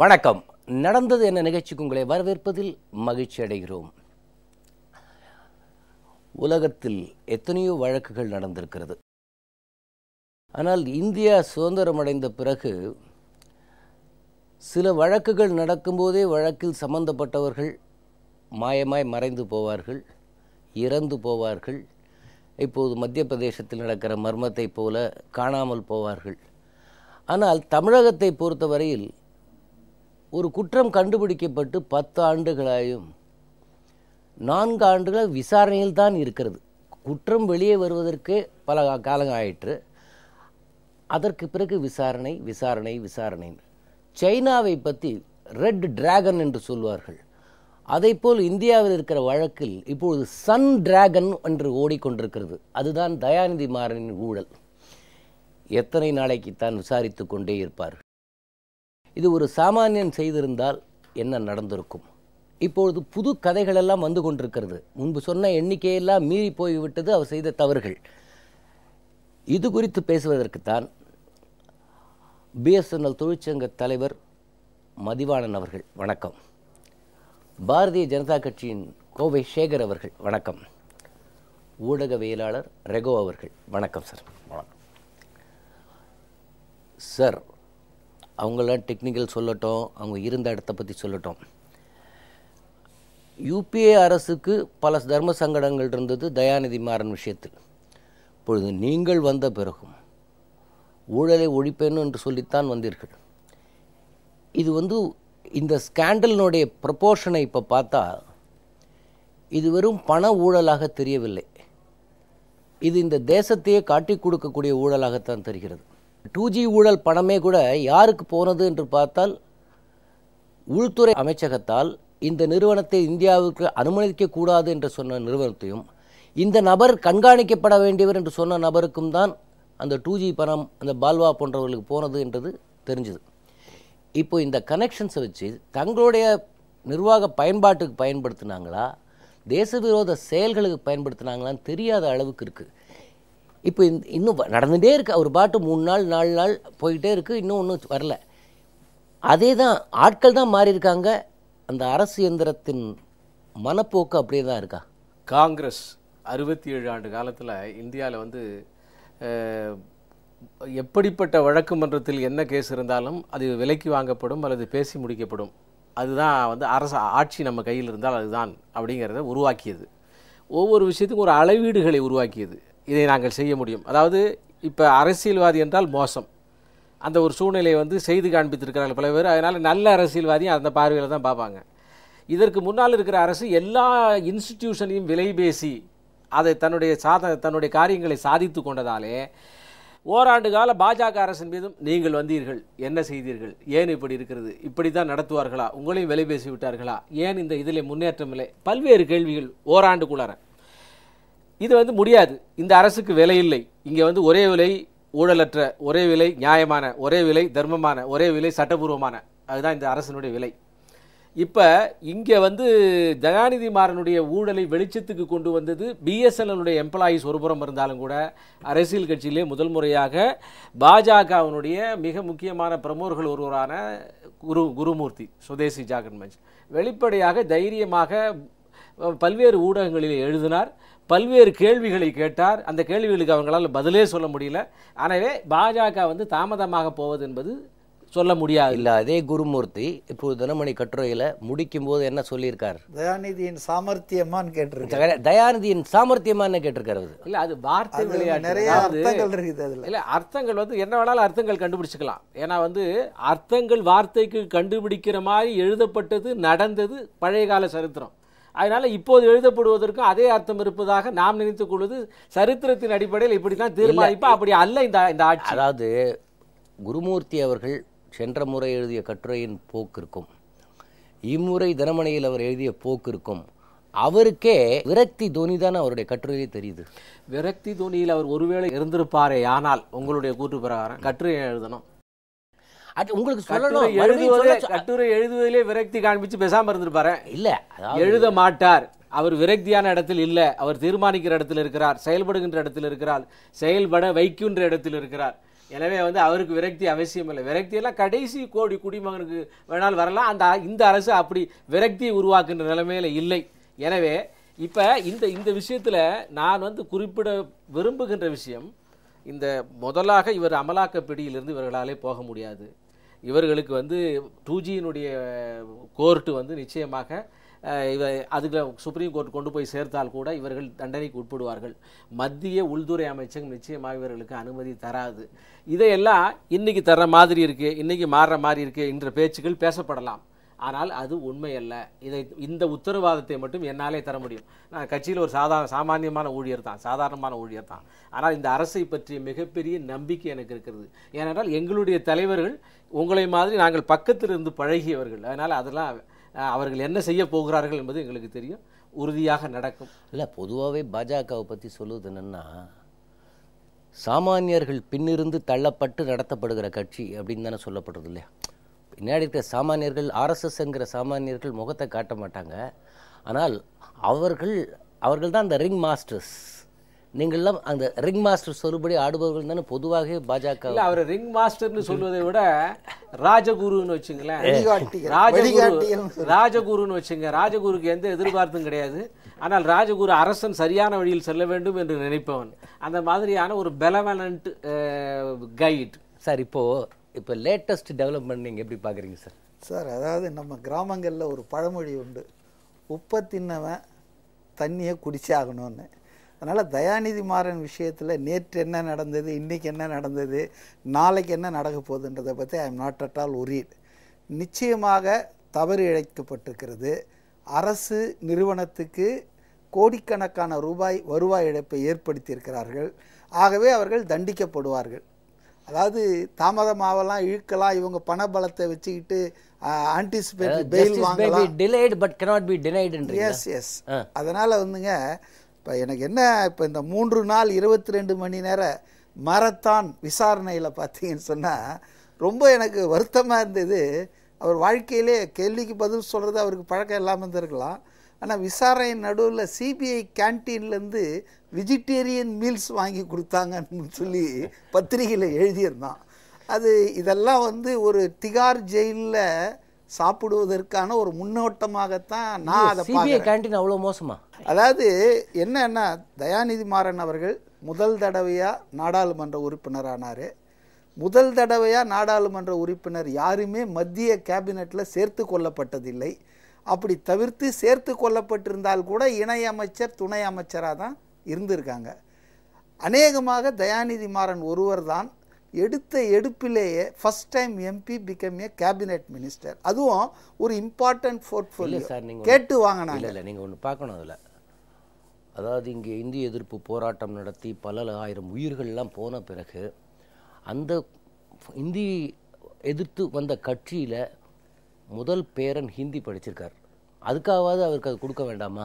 வணக்கம். நடந்தது என்ன நிகழ்ச்சிக்கு உங்களை வரவேற்பதில் மகிழ்ச்சி அடைகிறோம். உலகத்தில் எத்தனையோ வழக்குகள் நடந்திருக்கிறது. ஆனால் இந்தியா சுதந்திரம் அடைந்த பிறகு சில வழக்குகள் நடக்கும்போதே வழக்கில் சம்பந்தப்பட்டவர்கள் மாயமாய் மறைந்து போவார்கள், இறந்து போவார்கள். இப்போது மத்திய பிரதேசத்தில் நடக்கிற மர்மத்தை போல காணாமல் போவார்கள். ஆனால் தமிழகத்தை பொறுத்தவரையில் ஒரு குற்றம் கண்டுபிடிக்கப்பட்டு 10 ஆண்டுகளாயும் 4 ஆண்டுகள் விசாரணையில் தான் இருக்கிறது. குற்றம் வெளியே வருவதற்கே பல காலம் ஆயிற்று. அதற்கு பிறகு விசாரணை விசாரணை விசாரணை. சைனாவை பற்றி ரெட் டிராகன் என்று சொல்வார்கள். அதைப்போல் இந்தியாவில் இருக்கிற வழக்கில் இப்பொழுது சன் டிராகன் என்று ஓடிக்கொண்டிருக்கிறது. அதுதான் தயாநிதி மாறனின் ஊழல். எத்தனை நாளைக்குத்தான் விசாரித்து கொண்டே இருப்பார்கள்? இது ஒரு சாமானியன் செய்திருந்தால் என்ன நடந்திருக்கும்? இப்பொழுது புது கதைகளெல்லாம் வந்து கொண்டிருக்கிறது. முன்பு சொன்ன எண்ணிக்கையெல்லாம் மீறி போய்விட்டது அவர் செய்த தவறுகள். இது குறித்து பேசுவதற்குத்தான் பிஎஸ்என்எல் தொழிற்சங்க தலைவர் மதிவாணன் அவர்கள் வணக்கம். பாரதிய ஜனதா கட்சியின் கோவை சேகர் அவர்கள் வணக்கம். ஊடகவியலாளர் ரெகோ அவர்கள் வணக்கம் சார். வணக்கம் சார். அவங்களாம் டெக்னிக்கல் சொல்லட்டும், அவங்க இருந்த இடத்த பற்றி சொல்லட்டும். யூபிஏ அரசுக்கு பல தர்ம சங்கடங்கள் இருந்தது தயாநிதி மாறன் விஷயத்தில். இப்பொழுது நீங்கள் வந்த பிறகும் ஊழலை ஒழிப்பேன் என்று சொல்லித்தான் வந்தீர்கள். இது இந்த ஸ்கேண்டலினுடைய ப்ரொபோர்ஷனை இப்போ பார்த்தா இது வெறும் பண ஊழலாக தெரியவில்லை. இது இந்த தேசத்தையே காட்டி கொடுக்கக்கூடிய ஊழலாகத்தான் தெரிகிறது. 2G ஊழல் பணமே கூட யாருக்கு போனது என்று பார்த்தால் உள்துறை அமைச்சகத்தால் இந்த நிறுவனத்தை இந்தியாவுக்கு அனுமதிக்கக்கூடாது என்று சொன்ன நிறுவனத்தையும், இந்த நபர் கண்காணிக்கப்பட வேண்டியவர் என்று சொன்ன நபருக்கும் தான் அந்த 2G பணம் அந்த பால்வா போன்றவர்களுக்கு போனது என்றது தெரிஞ்சுது. இப்போ இந்த கனெக்ஷன்ஸை வச்சு தங்களுடைய நிர்வாக பயன்பாட்டுக்கு பயன்படுத்தினாங்களா, தேச விரோத செயல்களுக்கு பயன்படுத்தினாங்களான்னு தெரியாத அளவுக்கு இருக்குது. இப்போ இன்னும் நடந்துகிட்டே இருக்குது. ஒரு பாட்டு 3 நாள் 4 நாள் போயிட்டே இருக்குது, இன்னும் ஒன்றும் வரல. அதே தான் ஆட்கள் தான் மாறி இருக்காங்க. அந்த அரசு இயந்திரத்தின் மனப்போக்கு அப்படியே தான் இருக்கா? காங்கிரஸ் 67 ஆண்டு காலத்தில் இந்தியாவில் எப்படிப்பட்ட வழக்கு மன்றத்தில் என்ன கேஸ் இருந்தாலும் அது விலைக்கு வாங்கப்படும் அல்லது பேசி முடிக்கப்படும். அதுதான் அரசு ஆட்சி நம்ம கையில் இருந்தால் அதுதான் அப்படிங்கிறத உருவாக்கியது. ஒவ்வொரு விஷயத்துக்கும் ஒரு அளவீடுகளை உருவாக்கியது. இதை நாங்கள் செய்ய முடியும். அதாவது இப்போ அரசியல்வாதி என்றால் மோசம், அந்த ஒரு சூழ்நிலையை செய்து காண்பித்திருக்கிறார்கள் பல பேர். அதனால் நல்ல அரசியல்வாதியும் அந்த பார்வையில் தான் பார்ப்பாங்க. இதற்கு முன்னால் இருக்கிற அரசு எல்லா இன்ஸ்டிடியூஷனையும் விலை பேசி அதை தன்னுடைய காரியங்களை சாதித்து கொண்டதாலே ஓராண்டு கால பாஜக அரசின் மீதும் நீங்கள் வந்தீர்கள், என்ன செய்தீர்கள், ஏன் இப்படி இருக்கிறது, இப்படி தான் நடத்துவார்களா, உங்களையும் விலை பேசி விட்டார்களா, ஏன் இந்த இதில் முன்னேற்றம் இல்லை, பல்வேறு கேள்விகள் ஓராண்டுக்குள்ளார. இது முடியாது. இந்த அரசுக்கு விலை இல்லை. இங்கே ஒரே விலை ஊழலற்ற, ஒரே விலை நியாயமான, ஒரே விலை தர்மமான, ஒரே விலை சட்டபூர்வமான, அதுதான் இந்த அரசினுடைய விலை. இப்போ இங்கே தயாநிதி மாறனுடைய ஊழலை வெளிச்சத்துக்கு கொண்டு வந்தது பிஎஸ்என்எல்லுடைய எம்ப்ளாயீஸ் ஒருபுறம் இருந்தாலும் கூட, அரசியல் கட்சியிலே முதல் முறையாக பாஜகவினுடைய மிக முக்கியமான பிரமுகர்கள் ஒருவரான குருமூர்த்தி சுதேசி ஜாகன் மஞ்ச் வெளிப்படையாக தைரியமாக பல்வேறு ஊடகங்களில் எழுதினார், பல்வேறு கேள்விகளை கேட்டார். அந்த கேள்விகளுக்கு அவங்களால் பதிலே சொல்ல முடியல. எனவே பாஜக தாமதமாக போவது என்பது சொல்ல முடியாது. இல்லை, அதே குருமூர்த்தி இப்போது தினமணி கட்டுரையில் முடிக்கும் போது என்ன சொல்லியிருக்கார்? தயாநிதியின் சாமர்த்தியமான்னு கேட்டிருக்காரு. தயாநிதியின் சாமர்த்தியமான்னு கேட்டிருக்காரு. இல்லை, அது வார்த்தை விளையாட்டு. நிறைய அர்த்தங்கள் இருக்குது அதில். இல்லை, அர்த்தங்கள் என்ன வேணாலும் அர்த்தங்கள் கண்டுபிடிச்சிக்கலாம். ஏன்னா அர்த்தங்கள் வார்த்தைக்கு கண்டுபிடிக்கிற மாதிரி எழுதப்பட்டது நடந்தது பழைய கால சரித்திரம். அதனால இப்போது எழுதப்படுவதற்கும் அதே அர்த்தம் இருப்பதாக நாம் நினைத்துக் கொள்வது சரித்திரத்தின் அடிப்படையில் இப்படி தான் தீர்மானிப்பா. அப்படி அல்ல இந்த ஆட்சி. அதாவது குருமூர்த்தி அவர்கள் சென்ற முறை எழுதிய கட்டுரையின் போக்கு இருக்கும், இம்முறை தினமணியில் அவர் எழுதிய போக்கு இருக்கும். அவருக்கே விரக்தி தோனி தான் அவருடைய கட்டுரையிலே தெரியுது. விரக்தி தோனியில் அவர் ஒருவேளை இருந்திருப்பாரே, ஆனால் உங்களுடைய கூற்று பிரகாரம் கட்டுரை எழுதணும், உங்களுக்கு சொல்லணும், கட்டுரை எழுதுவதிலே விரக்தி காண்பிச்சு பேசாம இருந்திருப்பாரு. இல்ல, எழுத மாட்டார். அவர் விரக்தியான இடத்தில் இல்ல, அவர் தீர்மானிக்கிற இடத்தில் இருக்கிறார், செயல்படுகின்ற இடத்தில் இருக்கிறார், செயல்பட வைக்கின்ற இடத்தில் இருக்கிறார். எனவே வந்து அவருக்கு விரக்தி அவசியம் இல்லை. விரக்தியெல்லாம் கடைசி கோடி குடிமகனுக்கு வேணாலும் வரலாம். இந்த அரசு அப்படி விரக்தியை உருவாக்குன்ற நிலைமையில இல்லை. எனவே இப்போ இந்த விஷயத்தில் நான் வந்து குறிப்பிட விரும்புகின்ற விஷயம், இந்த முதலாக இவர் அமலாக்க பிடியிலிருந்து இவர்களாலே போக முடியாது. இவர்களுக்கு வந்து 2Gயினுடைய கோர்ட்டு வந்து நிச்சயமாக அதுக்கு சுப்ரீம் கோர்ட் கொண்டு போய் சேர்த்தால் கூட இவர்கள் தண்டனைக்கு உட்படுவார்கள். மத்திய உள்துறை அமைச்சகம் நிச்சயமாக இவர்களுக்கு அனுமதி தராது. இதையெல்லாம் இன்னைக்கு தர்ற மாதிரி இருக்கு, இன்னைக்கு மாறுற மாதிரி இருக்கு என்ற பேச்சுக்கள் பேசப்படலாம். ஆனால் அது உண்மையல்ல. இந்த உத்தரவாதத்தை மட்டும் என்னாலே தர முடியும். நான் கட்சியில் ஒரு சாமானியமான ஊழியர் தான், சாதாரணமான ஊழியர் தான். ஆனால் இந்த அரசை பற்றிய மிகப்பெரிய நம்பிக்கை எனக்கு இருக்கிறது. ஏனென்றால் எங்களுடைய தலைவர்கள் உங்களை மாதிரி நாங்கள் பக்கத்தில் இருந்து பழகியவர்கள். அதனால் அதெல்லாம் அவர்கள் என்ன செய்ய போகிறார்கள் என்பது எங்களுக்கு தெரியும். உறுதியாக நடக்கும். இல்லை, பொதுவாகவே பாஜகவை பற்றி சொல்லுவது என்னென்னா, சாமானியர்கள் பின்னிருந்து தள்ளப்பட்டு நடத்தப்படுகிற கட்சி அப்படின்னு தானே சொல்லப்படுறது இல்லையா? பின்னாடி இருக்கிற சாமானியர்கள், ஆர்எஸ்எஸ்ங்கிற சாமானியர்கள் முகத்தை காட்ட மாட்டாங்க. ஆனால் அவர்கள் தான் அந்த ரிங் மாஸ்டர்ஸ். நீங்கள்லாம் அந்த ரிங் மாஸ்டர் சொல்லுபடி ஆடுபவர்கள் தானே பொதுவாகவே பாஜக. இல்லை, அவர் ரிங் மாஸ்டர்னு சொல்வதை விட ராஜகுருன்னு வச்சுங்களேன். ராஜகுருன்னு வச்சுங்க. ராஜகுருக்கு எந்த எதிர்பார்ப்பும் கிடையாது. ஆனால் ராஜகுரு அரசன் சரியான வழியில் செல்ல வேண்டும் என்று நினைப்பவன். அந்த மாதிரியான ஒரு பெலவலண்ட் கைட். சார், இப்போ லேட்டஸ்ட் டெவலப்மெண்ட் நீங்கள் எப்படி பார்க்குறீங்க சார்? சார், அதாவது நம்ம கிராமங்களில் ஒரு பழமொழி உண்டு, உப்பை தின்னவன் தண்ணியை குடிச்சாகணும்னு. அதனால் தயாநிதி மாறன் விஷயத்தில் நேற்று என்ன நடந்தது, இன்றைக்கி என்ன நடந்தது, நாளைக்கு என்ன நடக்க போகுதுன்றதை பற்றி I am not at all worried. நிச்சயமாக தவறு இழைக்கப்பட்டிருக்கிறது. அரசு நிறுவனத்துக்கு கோடிக்கணக்கான ரூபாய் வருவாய் இழப்பை ஏற்படுத்தியிருக்கிறார்கள். ஆகவே அவர்கள் தண்டிக்கப்படுவார்கள். அதாவது தாமதமாவெல்லாம் இழுக்கலாம், இவங்க பண பலத்தை வச்சுக்கிட்டு ஆன்டிசிபேட் பெயில் வாங்கலாம். Delayed but cannot be denied. Yes. அதனால் வந்துங்க, இப்போ எனக்கு என்ன, இப்போ இந்த 3 நாள் 22 மணி நேர மரத்தான் விசாரணையில் பார்த்தீங்கன்னு சொன்னால் ரொம்ப எனக்கு வருத்தமாக இருந்தது. அவர் வாழ்க்கையிலே கேள்விக்கு பதில் சொல்கிறது அவருக்கு பழக்கம் இல்லாமல் இருந்திருக்கலாம். ஆனால் விசாரணை நடுவில் சிபிஐ கேன்டீன்லேருந்து வெஜிடேரியன் மீல்ஸ் வாங்கி கொடுத்தாங்கன்னு சொல்லி பத்திரிகையில் எழுதியிருந்தான். இதெல்லாம் வந்து ஒரு திகார் ஜெயிலில் சாப்பிடுவதற்கான ஒரு முன்னோட்டமாகத்தான் நான் அதை பார்க்கிறேன். கேன்டீன் அவ்வளோ மோசமா? அதாவது என்னன்னா, தயாநிதி மாறன் அவர்கள் முதல் தடவையாக நாடாளுமன்ற உறுப்பினரானார். முதல் தடவையாக நாடாளுமன்ற உறுப்பினர் யாருமே மத்திய கேபினெட்டில் சேர்த்து கொள்ளப்பட்டதில்லை. அப்படி தவிர்த்து சேர்த்து கொள்ளப்பட்டிருந்தால் கூட இணையமைச்சர் துணை அமைச்சராக தான் இருந்திருக்காங்க. அநேகமாக தயாநிதி மாறன் ஒருவர் தான் எடுத்த எடுப்பிலேயே first time MP become a cabinet minister. அதுவும் ஒரு இம்பார்ட்டன்ட் போர்ட்ஃபோலியோ கேட்டு வாங்கினாங்க. இல்லை, நீங்கள் ஒன்று பார்க்கணும் அதில். அதாவது இங்கே இந்திய எதிர்ப்பு போராட்டம் நடத்தி பல ஆயிரம் உயிர்கள்லாம் போன பிறகு அந்த இந்தி எதிர்த்து வந்த கட்சியில் முதல் பேரன் ஹிந்தி படிச்சிருக்கார். அதுக்காவது அவருக்கு அது கொடுக்க வேண்டாமா?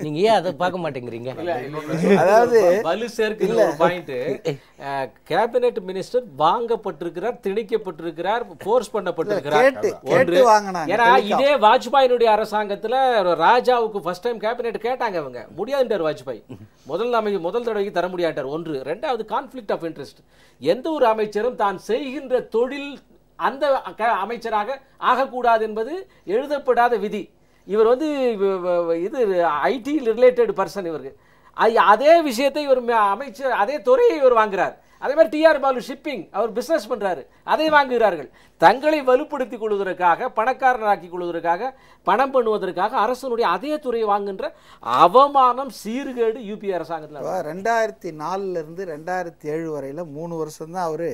நீங்க ஏன் அதை பார்க்க மாட்டேங்கிறீங்க? அதாவது வலு சேர்க்கிற ஒரு பாயிண்ட், கேபினெட் மினிஸ்டர் வாங்கப்பட்டிருக்கிறார், திணிக்கப்பட்டிருக்கிறார், ஃபோர்ஸ் பண்ணப்பட்டிருக்கிறார். ஏன்னா இதே வாஜ்பாயினுடைய அரசாங்கத்துல ராஜாவுக்கு ஃபர்ஸ்ட் டைம் கேபினெட் கேட்டாங்க, அவங்க முடியாதுட்டார் வாஜ்பாய். முதல் தடவைக்கு தர முடியாட்டார். ஒன்று. ரெண்டாவது, கான்ஃபிளிக்ட் ஆஃப் இன்ட்ரெஸ்ட். எந்த ஒரு அமைச்சரும் தான் செய்கின்ற தொழில் அந்த அமைச்சராக ஆகக்கூடாது என்பது எழுதப்படாத விதி. இவர் வந்து இது ஐடி ரிலேட்டட் பர்சன். இவருக்கு அதே விஷயத்தை இவர் அமைச்சர், அதே துறையை இவர் வாங்குறார். அதே மாதிரி டிஆர் பாலு ஷிப்பிங், அவர் பிசினஸ் பண்றாரு, அதை வாங்குகிறார்கள். தங்களை வலுப்படுத்திக் கொள்வதற்காக, பணக்காரனாக்கி கொள்வதற்காக, பணம் பண்ணுவதற்காக அரசனுடைய அதே துறையை வாங்குகின்ற அவமானம், சீர்கேடு யூபி அரசாங்கத்தில். 2004 2007 வரையில் 3 வருஷம் தான் அவர்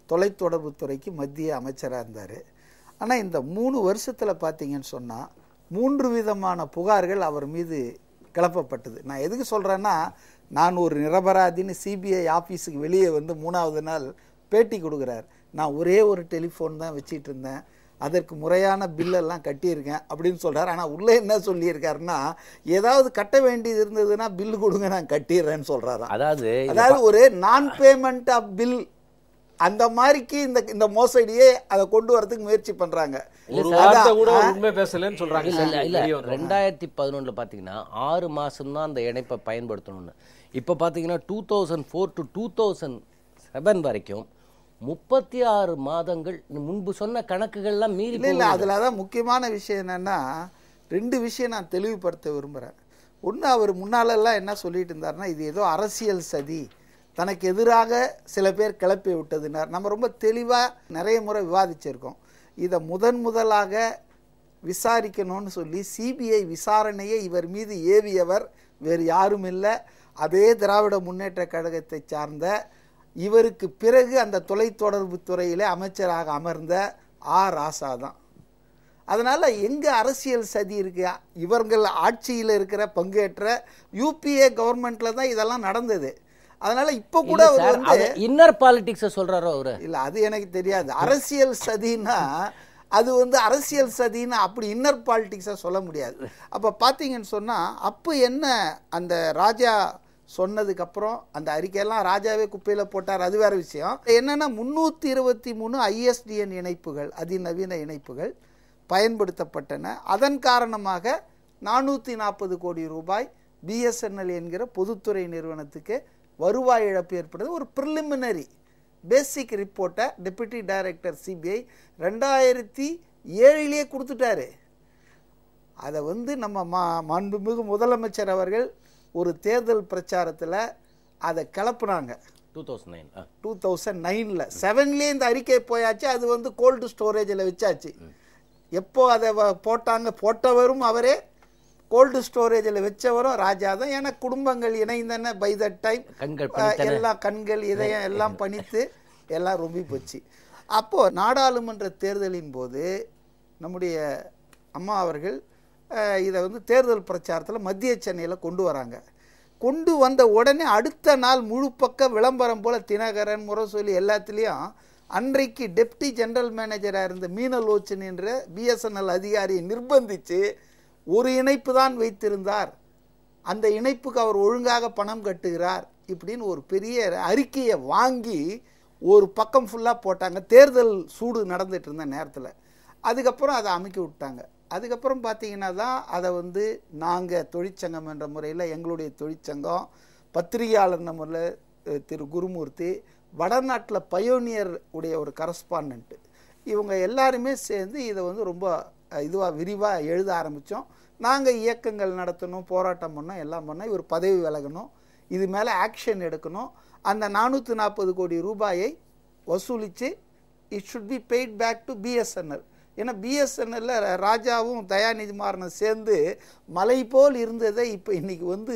தொலைத்தொடர்பு துறைக்கு மத்திய அமைச்சராக இருந்தார். ஆனால் இந்த 3 வருஷத்தில் பார்த்தீங்கன்னு சொன்னால் 3 விதமான புகார்கள் அவர் மீது கிளப்பப்பட்டது. நான் எதுக்கு சொல்கிறேன்னா, நான் ஒரு நிரபராதின்னு சிபிஐ ஆஃபீஸுக்கு வெளியே வந்து 3வது நாள் பேட்டி கொடுக்குறார். நான் ஒரே ஒரு டெலிஃபோன் தான் வச்சிட்டு இருந்தேன், அதற்கு முறையான பில்லெல்லாம் கட்டியிருக்கேன் அப்படின்னு சொல்கிறார். ஆனால் உள்ளே என்ன சொல்லியிருக்காருன்னா, ஏதாவது கட்ட வேண்டியது இருந்ததுன்னா பில்லு கொடுங்க, நான் கட்டிடுறேன்னு சொல்கிறாராம். அதாவது ஒரு நான் பேமெண்ட் ஆஃப் பில், அந்த மாதிரிக்கு இந்த மோசடியே அதை கொண்டு வரதுக்கு முயற்சி பண்றாங்க. 2011 பாத்தீங்கன்னா 6 மாசம் தான் அந்த இணைப்பை பயன்படுத்தணும்னு. இப்ப பாத்தீங்கன்னா 2004 to 2007 வரைக்கும் 36 மாதங்கள் முன்பு சொன்ன கணக்குகள்லாம் மீறி இல்லை முன்பு சொன்ன கணக்குகள்லாம் மீறி இல்லை அதில் தான் முக்கியமான விஷயம் என்னென்னா 2 விஷயம் நான் தெளிவுபடுத்த விரும்புகிறேன். ஒன்று, அவர் முன்னாலெல்லாம் என்ன சொல்லிட்டு இருந்தாருன்னா, இது ஏதோ அரசியல் சதி, தனக்கு எதிராக சில பேர் கிளப்பி விட்டதுனார். நம்ம ரொம்ப தெளிவாக நிறைய முறை விவாதிச்சிருக்கோம். இதை முதலாக விசாரிக்கணும்னு சொல்லி சிபிஐ விசாரணையை இவர் மீது ஏவியவர் வேறு யாரும் இல்லை, அதே திராவிட முன்னேற்ற கழகத்தை சார்ந்த, இவருக்கு பிறகு அந்த தொலைத்தொடர்பு துறையிலே அமைச்சராக அமர்ந்த ராசா தான். அதனால் எங்கே அரசியல் சதி இருக்கு? இவர்கள் ஆட்சியில் இருக்கிற பங்கேற்ற யூபிஏ கவர்மெண்ட்டில் தான் இதெல்லாம் நடந்தது. அதனால் இப்போ கூட அவர் வந்து இன்னர் பாலிடிக்ஸை சொல்கிறாரோ அவரு? இல்லை, அது எனக்கு தெரியாது. அரசியல் சதினா அது வந்து அரசியல் சதினா அப்படி இன்னர் பாலிடிக்ஸை சொல்ல முடியாது. அப்போ பார்த்தீங்கன்னு சொன்னால் அப்போ என்ன அந்த ராஜா சொன்னதுக்கப்புறம் அந்த அறிக்கையெல்லாம் ராஜாவே குப்பையில் போட்டார், அது வேறு விஷயம். என்னென்னா 323 ISDN இணைப்புகள், அதிநவீன இணைப்புகள் பயன்படுத்தப்பட்டன. அதன் காரணமாக 440 கோடி ரூபாய் BSNL என்கிற பொதுத்துறை நிறுவனத்துக்கு வருவாய் இழப்பு ஏற்படுது. ஒரு ப்ரிலிமினரி பேசிக் ரிப்போர்ட்டை டெப்யூட்டி டைரக்டர் CBI 2007 கொடுத்துட்டாரு. அதை வந்து நம்ம மாண்புமிகு முதலமைச்சர் அவர்கள் ஒரு தேர்தல் பிரச்சாரத்தில் அதை கிளப்புனாங்க. 2009 7லேயே இந்த அறிக்கை போயாச்சு. அது வந்து கோல்டு ஸ்டோரேஜில் வச்சாச்சு. எப்போ அதை போட்டவரும் அவரே, கோல்டு ஸ்டோரேஜில் வச்சவரும் ராஜா தான். ஏன்னா குடும்பங்கள் இணைந்தன. பை தட் டைம் எல்லாம் கண்கள் இதயம் எல்லாம் பணித்து எல்லாம் ரொம்ப போச்சு. அப்போது நாடாளுமன்ற தேர்தலின் போது நம்முடைய அம்மா அவர்கள் இதை வந்து தேர்தல் பிரச்சாரத்தில் மத்திய சென்னையில் கொண்டு வராங்க. கொண்டு வந்த உடனே அடுத்த நாள் முழு பக்க விளம்பரம் போல் தினகரன், முரசொலி எல்லாத்துலேயும் அன்றைக்கு டெப்டி ஜெனரல் மேனேஜராக இருந்த மீனலோச்சன் என்ற BSNL அதிகாரியை நிர்பந்தித்து ஒரு இணைப்பு தான் வைத்திருந்தார், அந்த இணைப்புக்கு அவர் ஒழுங்காக பணம் கட்டுகிறார் இப்படின்னு ஒரு பெரிய அறிக்கையை வாங்கி ஒரு பக்கம் ஃபுல்லாக போட்டாங்க. தேர்தல் சூடு நடந்துட்டு இருந்த நேரத்தில். அதுக்கப்புறம் அதை அமுக்கி விட்டாங்க. அதுக்கப்புறம் பார்த்தீங்கன்னா தான் அதை வந்து நாங்கள் தொழிற்சங்கம் என்ற முறையில், எங்களுடைய தொழிற்சங்கம், பத்திரிகையாளர் முறையில் திரு குருமூர்த்தி, வடநாட்டில் பயோனியர் உடைய ஒரு கரஸ்பாண்டன்ட்டு, இவங்க எல்லாருமே சேர்ந்து இதை வந்து ரொம்ப விரிவாக எழுத ஆரம்பித்தோம். நாங்கள் இயக்கங்கள் நடத்தணும், போராட்டம் பண்ணோம், எல்லாம் பண்ணோம். இவர் பதவி விலகணும், இது மேலே ஆக்ஷன் எடுக்கணும், அந்த 440 கோடி ரூபாயை வசூலித்து it should be paid back to BSNL. ஏன்னா BSNL ராஜாவும் தயாநிதி மாறனும் சேர்ந்து மலை போல் இருந்ததை இப்போ இன்னைக்கு வந்து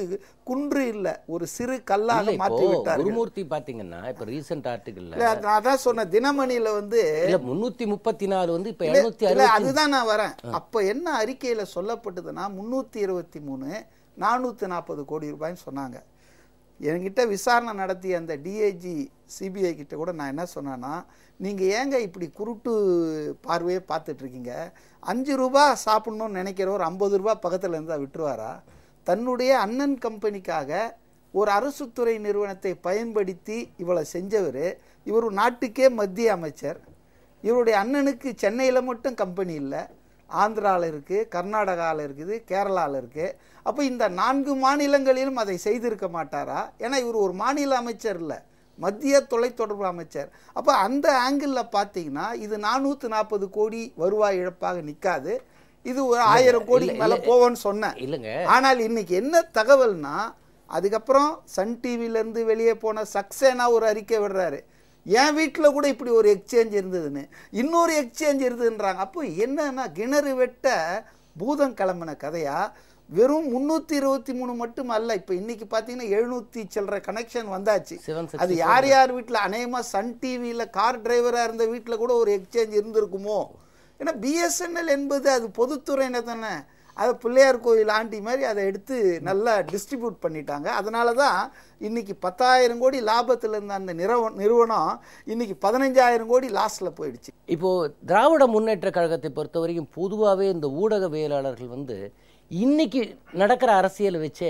குன்று இல்லை, ஒரு சிறு கல்லாக மாற்றி விட்டார். குருமூர்த்தி பார்த்தீங்கன்னா இப்போ ரீசெண்ட் ஆர்டிகல் நான் தான் சொன்ன தினமணியில் வந்து 334 வந்து இப்போ 760. அதுதான் நான் வரேன். அப்போ என்ன அறிக்கையில் சொல்லப்பட்டதுன்னா 323 440 கோடி ரூபாய்ன்னு சொன்னாங்க. என்கிட்ட விசாரணை நடத்திய அந்த DIG CBI கிட்ட கூட நான் என்ன சொன்னேன்னா, நீங்கள் ஏங்க இப்படி குருட்டு பார்வையை பார்த்துட்ருக்கீங்க? 5 ரூபா சாப்பிட்ணுன்னு நினைக்கிறவர் 50 ரூபா பக்கத்தில் இருந்தால் விட்டுருவாரா? தன்னுடைய அண்ணன் கம்பெனிக்காக ஒரு அரசு துறை நிறுவனத்தை பயன்படுத்தி இவ்வளோ செஞ்சவர். இவர் நாட்டுக்கே மத்திய அமைச்சர். இவருடைய அண்ணனுக்கு சென்னையில் மட்டும் கம்பெனி இல்லை, ஆந்திராவில் இருக்குது, கர்நாடகாவில் இருக்குது, கேரளாவில் இருக்குது. அப்போ இந்த 4 மாநிலங்களிலும் அதை செய்திருக்க மாட்டாரா? ஏன்னா இவர் ஒரு மாநில அமைச்சர் இல்லை, மத்திய தொலைத்தொடர்பு அமைச்சர். அப்போ அந்த ஆங்கிளில் பார்த்தீங்கன்னா இது 440 கோடி வருவாய் இழப்பாக நிற்காது, இது ஒரு 1000 கோடி மேலே போவோன்னு சொன்னேன். இல்லைங்க, ஆனால் இன்னைக்கு என்ன தகவல்னா, அதுக்கப்புறம் சன் டிவிலேருந்து வெளியே போன சக்சேனா ஒரு அறிக்கை விடுறாரு, என் வீட்டில் கூட இப்படி ஒரு எக்ஸ்சேஞ்ச் இருந்ததுன்னு, இன்னொரு எக்ஸ்சேஞ்ச் இருந்ததுன்றாங்க. அப்போ என்னன்னா கிணறு வெட்ட பூதம் கிளம்பின கதையா? வெறும் 323 மட்டும் அல்ல, இப்போ இன்னைக்கு பார்த்தீங்கன்னா 700 சில்லற கனெக்ஷன் வந்தாச்சு. அது யார் யார் வீட்டில், அநேகமாக சன் டிவியில் கார் டிரைவராக இருந்த வீட்டில் கூட ஒரு எக்ஸ்சேஞ்ச் இருந்திருக்குமோ? ஏன்னா BSNL என்பது அது பொதுத்துறையினர் தானே, அதை பிள்ளையார் கோயில் ஆண்டி மாதிரி அதை எடுத்து நல்லா டிஸ்ட்ரிபியூட் பண்ணிட்டாங்க. அதனால தான் இன்றைக்கி 10,000 கோடி லாபத்தில் இருந்த அந்த நிறுவனம் இன்றைக்கி 15,000 கோடி லாஸில் போயிடுச்சு. இப்போது திராவிட முன்னேற்ற கழகத்தை பொறுத்த வரைக்கும் பொதுவாகவே இந்த ஊடகவியலாளர்கள் வந்து இன்றைக்கி நடக்கிற அரசியலை வச்சே,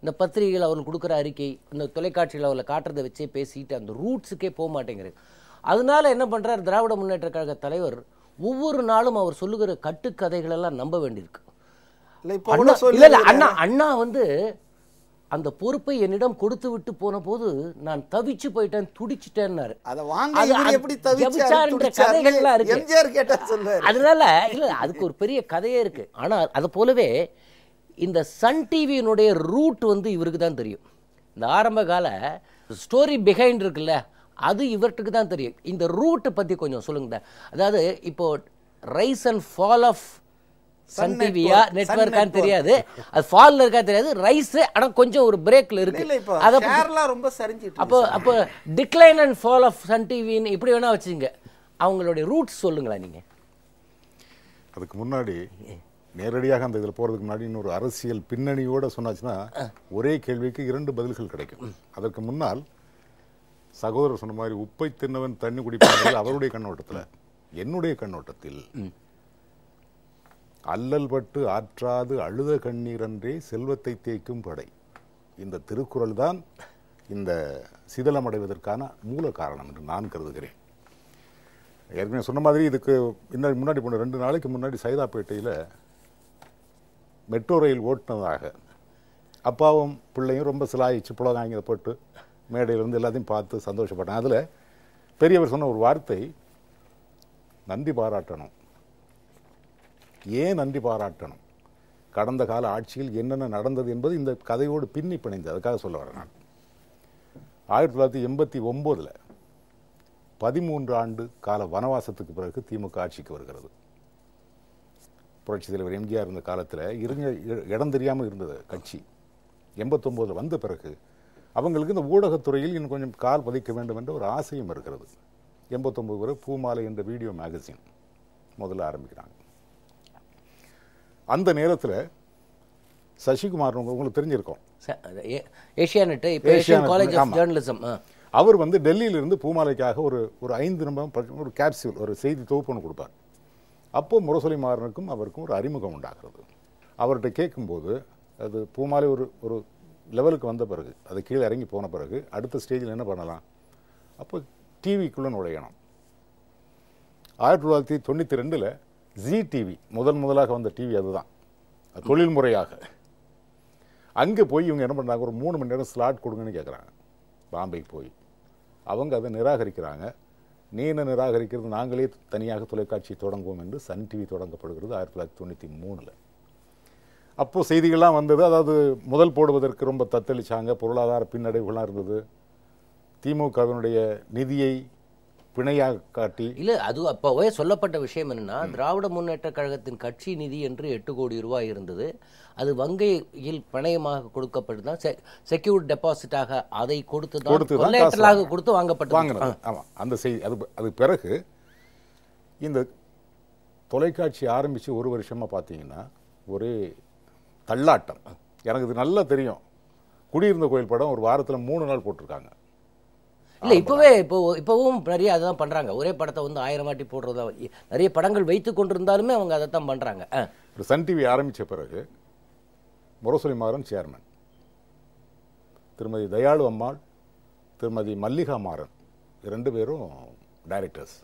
இந்த பத்திரிகைகள் அவர்கள் கொடுக்குற அறிக்கை, இந்த தொலைக்காட்சியில் அவர்களை காட்டுறதை வச்சே பேசிட்டு அந்த ரூட்ஸுக்கே போக மாட்டேங்கிறது. அதனால என்ன பண்ணுறார் திராவிட முன்னேற்ற கழக தலைவர், ஒவ்வொரு நாளும் அவர் சொல்லுகிற கட்டுக்கதைகளெல்லாம் நம்ப வேண்டியிருக்கு. அண்ணா வந்து அந்த பொறுப்பை என்னிடம் கொடுத்து விட்டு போன போது நான் தவிச்சு போயிட்டேன், துடிச்சிட்டேன்னாரு. அதை வாங்க இவர் எப்படி தவிச்சாருன்ற கதைகள்லாம் இருக்கு. எம்ஜிஆர் கேட்டா சொல்லுவாரு. அதனால இல்ல, அதுக்கு ஒரு பெரிய கதையே இருக்கு. ஆனால் அது போலவே இந்த சன் டிவியினுடைய ரூட் வந்து இவருக்கு தான் தெரியும். இந்த ஆரம்ப கால ஸ்டோரி பிஹைண்ட் இருக்குல்ல, அது இவர்கிட்ட தான் தெரியும். இந்த ரூட்டை பற்றி கொஞ்சம் சொல்லுங்க. அதாவது இப்போ rise and fall of Sun டிவியா நெட்வொர்க்கான்னு தெரியாது, அது ஃபால்ல இருக்கா தெரியாது, ரைஸ் ஆனால் கொஞ்சம் ஒரு பிரேக்ல இருக்கு. அதை ரொம்ப சரிஞ்சிட்டு அப்போ decline and fall of Sun டிவின்னு இப்படி வேணா வச்சுங்க. அவங்களுடைய ரூட்ஸ் சொல்லுங்களா நீங்க. அதுக்கு முன்னாடி நேரடியாக அந்த இதில் போகிறதுக்கு முன்னாடி இன்னொரு அரசியல் பின்னணியோடு சொன்னாச்சுன்னா ஒரே கேள்விக்கு 2 பதில்கள் கிடைக்கும். அதற்கு முன்னால் சகோதரர் சொன்ன மாதிரி உப்பை தின்னவன் தண்ணி குடிப்பார்கள் அவருடைய கண்ணோட்டத்தில். என்னுடைய கண்ணோட்டத்தில் அல்லல் பட்டு ஆற்றாது அழுத கண்ணீரன்றே செல்வத்தை தேய்க்கும் படை, இந்த திருக்குறள் தான் இந்த சிதலமடைவதற்கான மூல காரணம் என்று நான் கருதுகிறேன். ஏற்கனவே சொன்ன மாதிரி இதுக்கு முன்னாடி போன 2 நாளைக்கு முன்னாடி சைதாப்பேட்டையில் மெட்ரோ ரயில் ஓட்டினதாக அப்பாவும் பிள்ளையும் ரொம்ப சிலாயிச்சு புலகாங்கிற போட்டு மேடையிலிருந்து எல்லாத்தையும் பார்த்து சந்தோஷப்பட்டேன். அதில் பெரியவர் சொன்ன ஒரு வார்த்தை, நன்றி பாராட்டணும். ஏன் நன்றி பாராட்டணும்? கடந்த கால ஆட்சியில் என்னென்ன நடந்தது என்பது இந்த கதையோடு பின்னி பிணைந்து, அதுக்காக சொல்ல வரேன் நான். 1989 13 ஆண்டு கால வனவாசத்துக்கு பிறகு திமுக ஆட்சிக்கு வருகிறது. புரட்சி தலைவர் எம்ஜிஆர் இருந்த காலத்தில் இடம் தெரியாமல் இருந்தது கட்சி. 89 வந்த பிறகு அவங்களுக்கு இந்த ஊடகத்துறையில் இன்னும் கொஞ்சம் கால் பதிக்க வேண்டும் என்ற ஒரு ஆசையும் இருக்கிறது. 89 வரை பூமாலை என்ற வீடியோ மேகசின் முதல்ல ஆரம்பிக்கிறாங்க. அந்த நேரத்தில் சசிகுமார் உங்களுக்கு தெரிஞ்சிருக்கோம், அவர் வந்து டெல்லியிலிருந்து பூமாலைக்காக ஒரு 5 நிமிடம் ஒரு கேப்சூல், ஒரு செய்தி தொகுப்பு கொடுப்பார். அப்போ முரசொலி மாறனுக்கும் அவருக்கும் ஒரு அறிமுகம் உண்டாகிறது. அவர்கிட்ட கேட்கும்போது அது பூமாலை ஒரு லெவலுக்கு வந்த பிறகு, அது கீழே இறங்கி போன பிறகு அடுத்த ஸ்டேஜில் என்ன பண்ணலாம், அப்போ டிவிக்குள்ளே நுழையணும். 1992 ஜி டிவி முதலாக வந்த டிவி, அதுதான் தொழில்முறையாக. அங்கே போய் இவங்க என்ன பண்ணுறாங்க, ஒரு 3 மணி நேரம் ஸ்லாட் கொடுங்கன்னு கேட்குறாங்க. பாம்பேக்கு போய் அவங்க அதை நிராகரிக்கிறாங்க. நீ என்ன நிராகரிக்கிறது, நாங்களே தனியாக தொலைக்காட்சி தொடங்குவோம் என்று சன் டிவி தொடங்கப்படுகிறது 1993. அப்போது செய்திகள்லாம் வந்தது. அதாவது முதல் போடுவதற்கு ரொம்ப தத்தளிச்சாங்க, பொருளாதார பின்னடைவுகள்லாம் இருந்தது. திமுகவினுடைய நிதியை பிணையாக காட்டி இல்லை, அது அப்போவே சொல்லப்பட்ட விஷயம் என்னன்னா, திராவிட முன்னேற்ற கழகத்தின் கட்சி நிதி என்று 8 கோடி ரூபாய் இருந்தது. அது வங்கியில் பணயமாக கொடுக்கப்பட்டுதான், செக்யூர்ட் டெபாசிட்டாக அதை கொடுத்து கொடுத்து வாங்கப்பட்டது. ஆமாம், அந்த செய்தி அது பிறகு இந்த தொலைக்காட்சி ஆரம்பித்து 1 வருஷமாக பார்த்தீங்கன்னா ஒரே தள்ளாட்டம். எனக்கு இது நல்லா தெரியும். குடியிருந்த கோயில் படம் ஒரு வாரத்தில் 3 நாள் போட்டிருக்காங்க. இல்லை, இப்போவும் நிறைய அதை தான் பண்ணுறாங்க. ஒரே படத்தை வந்து 1000 வாட்டி போடுறதா, நிறைய படங்கள் வைத்து கொண்டிருந்தாலுமே அவங்க அதை தான் பண்ணுறாங்க. சன் டிவி ஆரம்பித்த பிறகு முரசொலி மாறன் சேர்மன், திருமதி தயாளு அம்மாள், திருமதி மல்லிகா மாறன் 2 பேரும் டைரக்டர்ஸ்,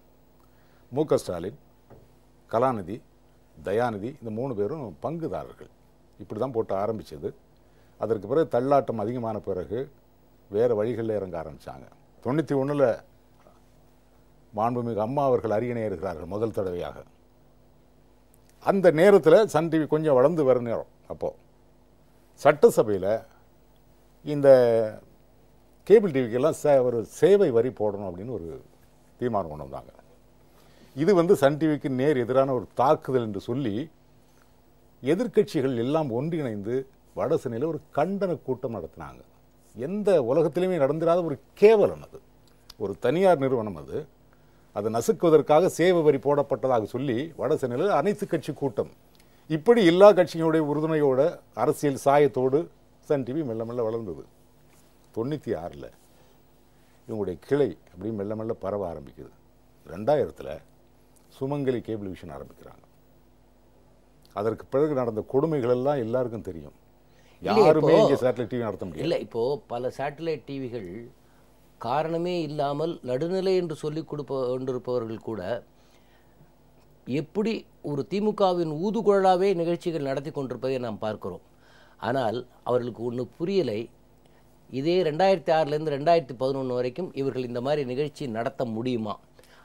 மு.க. ஸ்டாலின், கலாநிதி, தயாநிதி, இந்த 3 பேரும் பங்குதாரர்கள். இப்படி தான் போட்டு ஆரம்பித்தது. அதற்கு பிறகு தள்ளாட்டம் அதிகமான பிறகு வேறு வழிகளில் இறங்க ஆரம்பித்தாங்க. 91 மாண்புமிகு அம்மா அவர்கள் அரியணை இருக்கிறார்கள் முதல் தடவையாக. அந்த நேரத்தில் சன் டிவி கொஞ்சம் வளர்ந்து வர நேரம். அப்போது சட்டசபையில் இந்த கேபிள் டிவிக்கெல்லாம் ஒரு சேவை வரி போடணும் அப்படின்னு ஒரு தீர்மானம் கொண்டு வந்தாங்க. இது வந்து சன் டிவிக்கு நேர் எதிரான ஒரு தாக்குதல் என்று சொல்லி எதிர்க்கட்சிகள் எல்லாம் ஒன்றிணைந்து வட சென்னையில் ஒரு கண்டன கூட்டம் நடத்தினாங்க. எந்த உலகத்திலுமே நடந்திராத ஒரு கேவலம் அது. ஒரு தனியார் நிறுவனம் அது நசுக்குவதற்காக சேவை வரி போடப்பட்டதாக சொல்லி வட சென்னையில் அனைத்து கட்சி கூட்டம். இப்படி எல்லா கட்சிகளுடைய உறுதுணையோட அரசியல் சாயத்தோடு சன் டிவி மெல்ல மெல்ல வளர்ந்தது. 96 இவங்களுடைய கிளை அப்படி மெல்ல மெல்ல பரவ ஆரம்பிக்குது. 2000 சுமங்கலி கேபிள் விஷன் ஆரம்பிக்கிறாங்க. அதற்கு பிறகு நடந்த கொடுமைகள் எல்லாம் எல்லாருக்கும் தெரியும். யாருமே இங்கே சேட்டலைட் டிவி நடத்த முடியல. இல்லை, இப்போ பல சேட்டலைட் டிவிகள் காரணமே இல்லாமல் நடுநிலை என்று சொல்லி கொண்டிருப்பவர்கள் கூட எப்படி ஒரு திமுகவின் ஊதுகுழலாவே நிகழ்ச்சிகள் நடத்தி கொண்டிருப்பதை நாம் பார்க்கிறோம். ஆனால் அவர்களுக்கு ஒன்று புரியலை, இதே 2006லேருந்து 2011 வரைக்கும் இவர்கள் இந்த மாதிரி நிகழ்ச்சி நடத்த முடியுமா?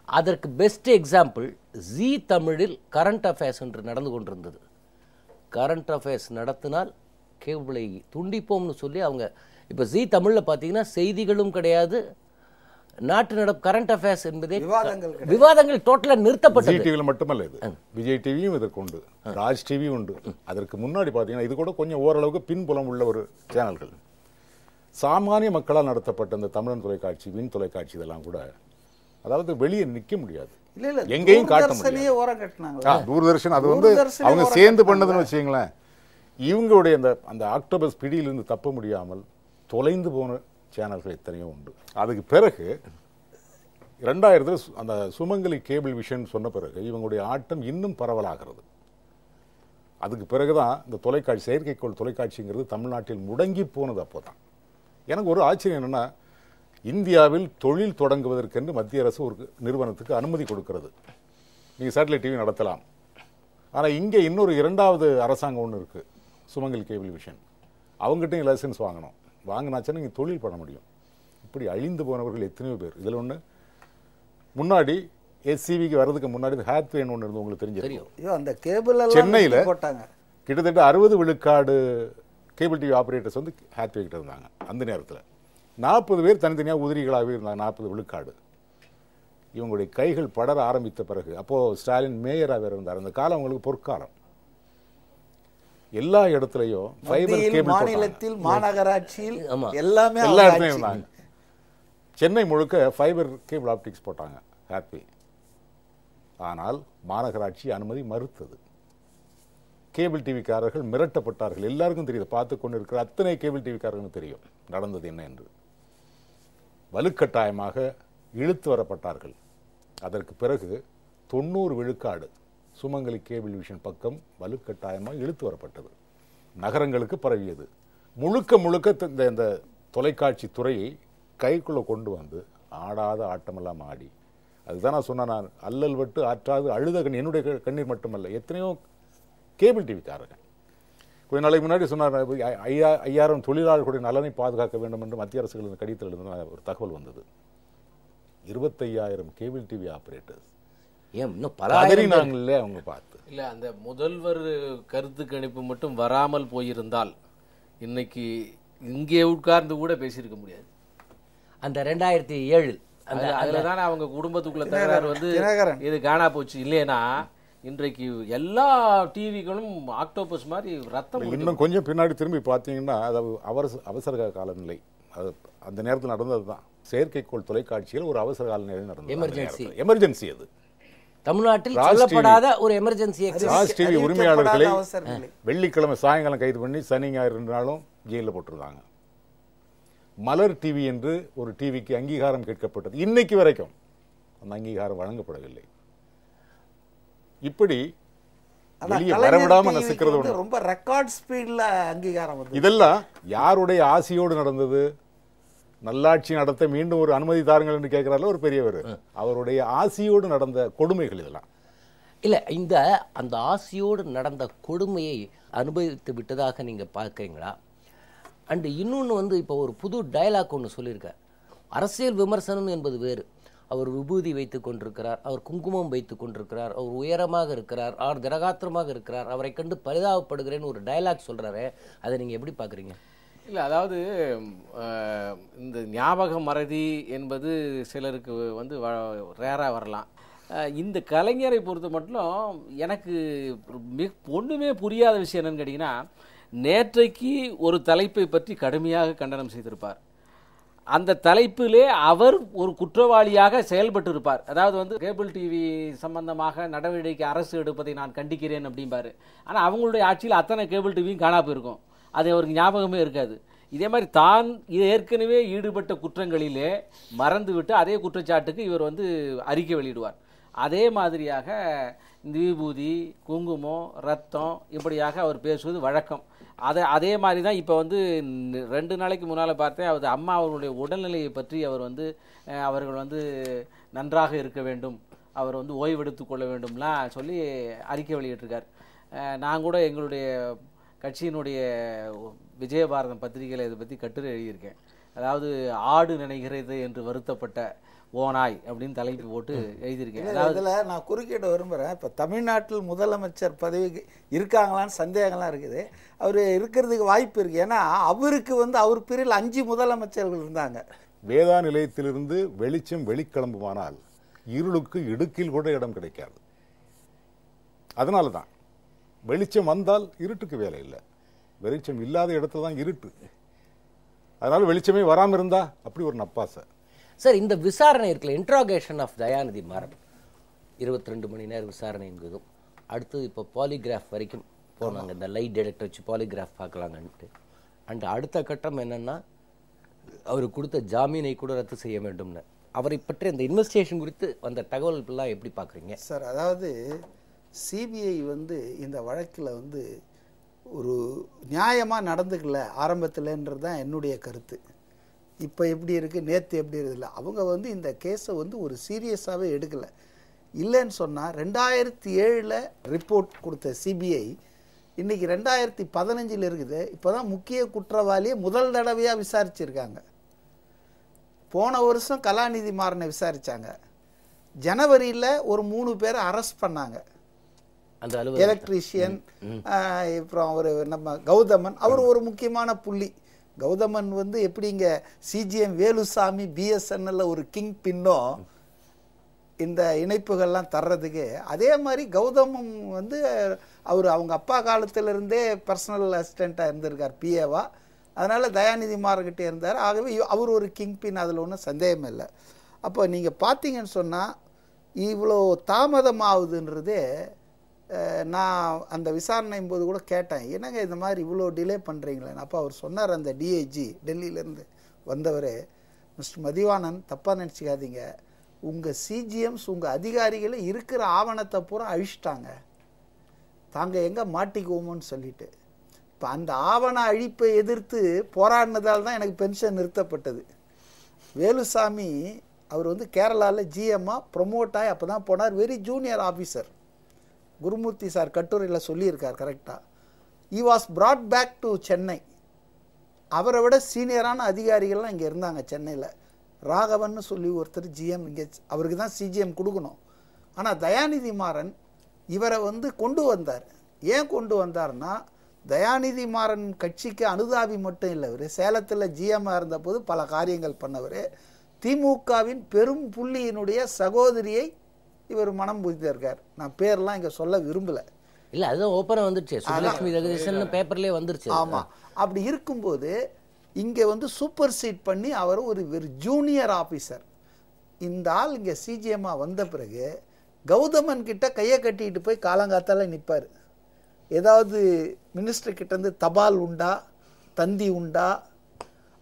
அதற்கு பெஸ்ட் எக்ஸாம்பிள் ஜீ தமிழில் கரண்ட் அஃபேர்ஸ் என்று நடந்து கொண்டிருந்தது. கரண்ட் அஃபேர்ஸ் நடத்தினால் கேபிளை துண்டிப்போம்னு சொல்லி அவங்க இப்போ ஜீ தமிழில் பார்த்தீங்கன்னா செய்திகளும் கிடையாது, நாட்டு கரண்ட் அஃபேர்ஸ் என்பதே விவாதங்கள் டோட்டலாக நிறுத்தப்பட்டது. டிவியில் மட்டுமல்ல, இது விஜய் டிவியும் இதற்கு உண்டு, ராஜ் டிவியும் உண்டு. அதற்கு முன்னாடி பார்த்தீங்கன்னா இது கூட கொஞ்சம் ஓரளவுக்கு பின்புலம் உள்ள ஒரு சேனல்கள். சாமானிய மக்களால் நடத்தப்பட்ட இந்த தமிழன் தொலைக்காட்சி, வின் தொலைக்காட்சி இதெல்லாம் கூட அதாவது வெளியே நிற்க முடியாது, எங்கேயும் காட்ட முடியாது. தூர்தர்ஷன் அது வந்து அவங்க சேர்ந்து பண்ணதுன்னு வச்சுங்களேன். இவங்களுடைய அந்த ஆக்டோபஸ் பிடியிலிருந்து தப்ப முடியாமல் தொலைந்து போன சேனல்கள் எத்தனையோ உண்டு. அதுக்கு பிறகு 2000 அந்த சுமங்கலி கேபிள் விஷன் சொன்ன பிறகு இவங்களுடைய ஆட்டம் இன்னும் பரவலாகிறது. அதுக்கு பிறகுதான் இந்த தொலைக்காட்சி, செயற்கைக்கோள் தொலைக்காட்சிங்கிறது தமிழ்நாட்டில் முடங்கி போனது. அப்போதான் எனக்கு ஒரு ஆச்சரியம் என்னன்னா, இந்தியாவில் தொழில் தொடங்குவதற்கென்று மத்திய அரசு ஒரு நிறுவனத்துக்கு அனுமதி கொடுக்கிறது, நீங்கள் சேட்டலைட் டிவி நடத்தலாம். ஆனால் இங்கே இன்னொரு 2வது அரசாங்கம் ஒன்று இருக்குது, சுமங்கலி கேபிள் விஷன். அவங்ககிட்டையும் லைசன்ஸ் வாங்கணும். வாங்கினாச்சுன்னா நீங்கள் தொழில் பண்ண முடியும். இப்படி அழிந்து போனவர்கள் எத்தனையோ பேர். இதில் ஒன்று முன்னாடி எஸ்சிவிக்கு வர்றதுக்கு முன்னாடி ஹேத்வேன்னு ஒன்று இருந்து உங்களுக்கு தெரியும். சென்னையில் கிட்டத்தட்ட 60 விழுக்காடு கேபிள் டிவி ஆப்ரேட்டர்ஸ் வந்து ஹேத்வே கிட்ட இருந்தாங்க. அந்த நேரத்தில் 40 பேர் தனித்தனியாக உதிரிகளாகவே இருந்தாங்க, 40 விழுக்காடு. இவங்களுடைய கைகள் படர ஆரம்பித்த பிறகு, அப்போது ஸ்டாலின் மேயராக வேறு இருந்தார். அந்த காலம் அவங்களுக்கு பொற்காலம். எல்லா இடத்துலையும் ஃபைபர் கேபிள், மாநிலத்தில், மாநகராட்சியில் எல்லா இடத்துலையும் இருந்தாங்க. சென்னை முழுக்க ஃபைபர் கேபிள் ஆப்டிக்ஸ் போட்டாங்க ஹேத்வே. ஆனால் மாநகராட்சி அனுமதி மறுத்தது. கேபிள் டிவிக்காரர்கள் மிரட்டப்பட்டார்கள். எல்லாருக்கும் தெரியுது, பார்த்து கொண்டு இருக்கிற அத்தனை கேபிள் டிவிக்காரர்களும் தெரியும் நடந்தது என்ன என்று. வலுக்கட்டாயமாக இழுத்து வரப்பட்டார்கள். அதற்கு பிறகு 90 விழுக்காடு சுமங்கலி கேபிள் விஷன் பக்கம் வலுக்கட்டாயமாக இழுத்து வரப்பட்டது, நகரங்களுக்கு பரவியது. முழுக்க முழுக்க இந்த தொலைக்காட்சி துறையை கைக்குள்ளே கொண்டு வந்து ஆடாத ஆட்டமெல்லாம் ஆடி, அதுதான் நான் சொன்னேன், நான் அல்லல் விட்டு ஆற்றாது அழுத என்னுடைய கண்ணீர் மட்டுமல்ல, எத்தனையோ கேபிள் டிவிக்காரங்க. கொஞ்ச நாளைக்கு முன்னாடி சொன்னார், 5000 தொழிலாளர்களுடைய நலனை பாதுகாக்க வேண்டும் என்று மத்திய அரசுகளின் கடிதத்தில் இருந்து ஒரு தகவல் வந்தது. 25,000 கேபிள் டிவி ஆபரேட்டர்ஸ் அவங்க பார்த்து. இல்லை, அந்த முதல்வர் கருத்து கணிப்பு மட்டும் வராமல் போயிருந்தால் இன்னைக்கு இங்கே உட்கார்ந்து கூட பேசியிருக்க முடியாது. அந்த 2007 அதில் தானே அவங்க குடும்பத்துக்குள்ள தகராறு வந்து இது காணா போச்சு. இல்லைன்னா இன்றைக்கு எல்லா டிவிகளும் ஆக்டோபஸ் மாதிரி ரத்தம். இன்னும் கொஞ்சம் பின்னாடி திரும்பி பார்த்தீங்கன்னா அது அவசர காலநிலை, அது அந்த நேரத்தில் நடந்தது தான். செயற்கைக்கோள் தொலைக்காட்சியில் ஒரு அவசர காலநிலை நடந்தது, எமர்ஜென்சி. அது தமிழ்நாட்டில் சொல்லப்படாத ஒரு எமர்ஜென்சி. ராஜ் டிவி உரிமையாளர்களை வெள்ளிக்கிழமை சாயங்காலம் கைது பண்ணி சனி ஞாயிறு 2 நாளும் ஜெயிலில் போட்டிருந்தாங்க. மலர் டிவி என்று ஒரு டிவிக்கு அங்கீகாரம் கேட்கப்பட்டது, இன்னைக்கு வரைக்கும் அந்த அங்கீகாரம் வழங்கப்படவில்லை. இப்படி வரவிடாம நசுக்கிறது ரொம்ப ரெக்கார்ட் ஸ்பீட்ல அங்கீகாரம். இதெல்லாம் யாருடைய ஆசையோடு நடந்தது? நல்லாட்சி நடத்த மீண்டும் ஒரு அனுமதி தாருங்கள் என்று கேட்கிறார்கள் ஒரு பெரியவர். அவருடைய ஆசையோடு நடந்த கொடுமைகள் இதெல்லாம் இல்லை. அந்த ஆசையோடு நடந்த கொடுமையை அனுபவித்து விட்டதாக நீங்கள் பார்க்குறீங்களா? அண்டு இன்னொன்று வந்து இப்போ ஒரு புது டயலாக் ஒன்று சொல்லியிருக்கார். அரசியல் விமர்சனம் என்பது வேறு. அவர் விபூதி வைத்து கொண்டிருக்கிறார், அவர் குங்குமம் வைத்து கொண்டிருக்கிறார், அவர் உயரமாக இருக்கிறார், அவர் திரகாத்திரமாக இருக்கிறார், அவரை கண்டு பரிதாபப்படுகிறேன்னு ஒரு டயலாக் சொல்கிறாரு. அதை நீங்கள் எப்படி பார்க்குறீங்க? இல்லை, அதாவது இந்த ஞாபக மறதி என்பது சிலருக்கு வந்து ரேராக வரலாம். இந்த கலைஞரை பொறுத்த மட்டும் எனக்கு ஒன்றுமே புரியாத விஷயம் என்னன்னு கேட்டிங்கன்னா, நேற்றைக்கு ஒரு தலைப்பை பற்றி கடுமையாக கண்டனம் செய்திருப்பார். அந்த தலைப்பிலே அவர் ஒரு குற்றவாளியாக செயல்பட்டு இருப்பார். அதாவது வந்து கேபிள் டிவி சம்பந்தமாக நடவடிக்கை அரசு எடுப்பதை நான் கண்டிக்கிறேன் அப்படிம்பாரு. ஆனால் அவங்களுடைய ஆட்சியில் அத்தனை கேபிள் டிவியும் காணா போயிருக்கும், அது அவருக்கு ஞாபகமே இருக்காது. இதே மாதிரி தான் ஏற்கனவே ஈடுபட்ட குற்றங்களிலே மறந்துவிட்டு அதே குற்றச்சாட்டுக்கு இவர் வந்து அறிக்கை வெளியிடுவார். அதே மாதிரியாக இந்த விபூதி, குங்குமம், ரத்தம் இப்படியாக அவர் பேசுவது வழக்கம். அதே மாதிரி தான் இப்போ வந்து 2 நாளைக்கு முன்னால் பார்த்தேன், அவர் அம்மா அவர்களுடைய உடல்நிலையை பற்றி அவர்கள் வந்து நன்றாக இருக்க வேண்டும், அவர் வந்து ஓய்வெடுத்து கொள்ள வேண்டும்லாம் சொல்லி அறிக்கை வெளியிட்டிருக்கார். நான் கூட எங்களுடைய கட்சியினுடைய விஜயபாரதம் பத்திரிகையில் இதை பற்றி கட்டுரை எழுதியிருக்கேன். அதாவது ஆடு நினைக்கிறது என்று வருத்தப்பட்ட ஓநாய் அப்படின்னு தலைப்பு போட்டு எழுதியிருக்கேன். அதாவது இதில் நான் குறுக்கிட விரும்புகிறேன். இப்போ தமிழ்நாட்டில் முதலமைச்சர் பதவிக்கு இருக்காங்களான்னு சந்தேகம்லாம் இருக்குது. அவர் இருக்கிறதுக்கு வாய்ப்பு இருக்குது. ஏன்னா அவருக்கு அவர் பிரிவில் 5 முதலமைச்சர்கள் இருந்தாங்க. வேதா நிலையத்திலிருந்து வெளிச்சம் வெளிக்கிளம்புமானால் இருளுக்கு இடுக்கில் கூட இடம் கிடைக்காது. அதனால தான் வெளிச்சம் வந்தால் இருட்டுக்கு வேலை இல்லை, வெளிச்சம் இல்லாத இடத்துல தான் இருட்டு. அதனால வெளிச்சமே வராமல் இருந்தா அப்படி ஒரு நப்பாசை. சார், இந்த விசாரணை இருக்குல்ல, இன்ட்ராகேஷன் ஆஃப் தயாநிதி மாறன் 22 மணி நேரம் விசாரணை என்பதும், அடுத்து இப்போ பாலிகிராஃப் வரைக்கும் போனாங்க, இந்த லைட் டிடெக்டர் வச்சு பாலிகிராஃப் பார்க்கலாங்கன்ட்டு. அண்ட் அடுத்த கட்டம் என்னன்னா, அவர் கொடுத்த ஜாமீனை கூட ரத்து செய்ய வேண்டும்னு. அவரை பற்றி இந்த இன்வெஸ்டிகேஷன் குறித்து வந்த தகவல்கள்லாம் எப்படி பார்க்குறீங்க சார்? அதாவது சிபிஐ இந்த வழக்கில் ஒரு நியாயமாக நடந்துக்கல ஆரம்பத்தில்ன்றது தான் என்னுடைய கருத்து. இப்போ எப்படி இருக்குது, நேற்று எப்படி இருக்குதுல்ல, அவங்க இந்த கேஸை ஒரு சீரியஸாகவே எடுக்கலை. இல்லைன்னு சொன்னால் 2007 ரிப்போர்ட் கொடுத்த சிபிஐ இன்றைக்கி 2015 இருக்குது. இப்போ தான் முக்கிய குற்றவாளியை முதல் தடவையாக விசாரிச்சிருக்காங்க. போன வருஷம் கலாநிதி மாறனை விசாரித்தாங்க. ஜனவரியில் ஒரு 3 பேரை அரெஸ்ட் பண்ணாங்க. அந்த எலக்ட்ரீஷியன், அப்புறம் அவர் நம்ம கௌதமன், அவர் ஒரு முக்கியமான புள்ளி. கௌதமன் எப்படி இங்கே சிஜிஎம் வேலுசாமி பிஎஸ்என்எல்ல ஒரு கிங் பின்னோ இந்த இணைப்புகள்லாம் தர்றதுக்கு, அதே மாதிரி கௌதமம் அவர் அவங்க அப்பா காலத்திலிருந்தே பர்சனல் அசிஸ்டண்ட்டாக இருந்திருக்கார், பிஏவா. அதனால் தயாநிதி மாறன்கிட்டே இருந்தார். ஆகவே அவர் ஒரு கிங் பின், அதில் ஒன்றும் சந்தேகம் இல்லை. அப்போ நீங்கள் பார்த்தீங்கன்னு சொன்னால் இவ்வளோ தாமதமாகுதுன்றதே, நான் அந்த விசாரணையும் போது கூட கேட்டேன், என்னங்க இந்த மாதிரி இவ்வளோ டிலே பண்ணுறீங்களேன்னு. அப்போ அவர் சொன்னார், அந்த டிஐஜி டெல்லியிலேருந்து வந்தவர், மிஸ்டர் மதிவானன் தப்பாக நினச்சிக்காதீங்க, உங்கள் சிஜிஎம்ஸ் உங்கள் அதிகாரிகளை இருக்கிற ஆவணத்தை பூரா அழிச்சிட்டாங்க, தாங்கள் எங்கே மாட்டிக்குவோமோன்னு சொல்லிட்டு. இப்போ அந்த ஆவண அழிப்பை எதிர்த்து போராடினதால் தான் எனக்கு பென்ஷன் நிறுத்தப்பட்டது. வேலுசாமி அவர் கேரளாவில் ஜிஎம்மாக ப்ரொமோட் ஆகி அப்போ தான் போனார், very junior officer. Gurumurthy sir கட்டுரையில் சொல்லியிருக்கார் கரெக்டாக. He was brought back to Chennai. அவரை விட சீனியரான அதிகாரிகள்லாம் இங்கே இருந்தாங்க சென்னையில். ராகவன் சொல்லி ஒருத்தர் ஜிஎம், இங்கே அவருக்கு தான் சிஜிஎம் கொடுக்கணும். ஆனால் தயாநிதி மாறன் இவரை கொண்டு வந்தார். ஏன் கொண்டு வந்தார்னா, தயாநிதி மாறன் கட்சிக்கு அனுதாபி மட்டும் இல்லை, அவர் சேலத்தில் ஜிஎம்மாக இருந்தபோது பல காரியங்கள் பண்ணவர். திமுகவின் பெரும் புள்ளியினுடைய சகோதரியை இவர் மனம் புரிந்திருக்கார். நான் பேர்லாம் இங்கே சொல்ல விரும்பலை. இல்லை, அதுதான் ஓப்பனாக வந்துருச்சு, சுப்புலட்சுமி ஜெகதீசன் பேப்பர்லேயே வந்துருச்சு. ஆமாம், அப்படி இருக்கும்போது இங்கே சூப்பர் சீட் பண்ணி அவர் ஒரு ஜூனியர் ஆஃபீஸர். இந்த ஆள் இங்கே சிஜிஎம்மாக வந்த பிறகு கௌதமன் கிட்ட கையை கட்டிட்டு போய் காலங்காத்தால நிற்பார். ஏதாவது மினிஸ்டர் கிட்டேருந்து தபால் உண்டா, தந்தி உண்டா,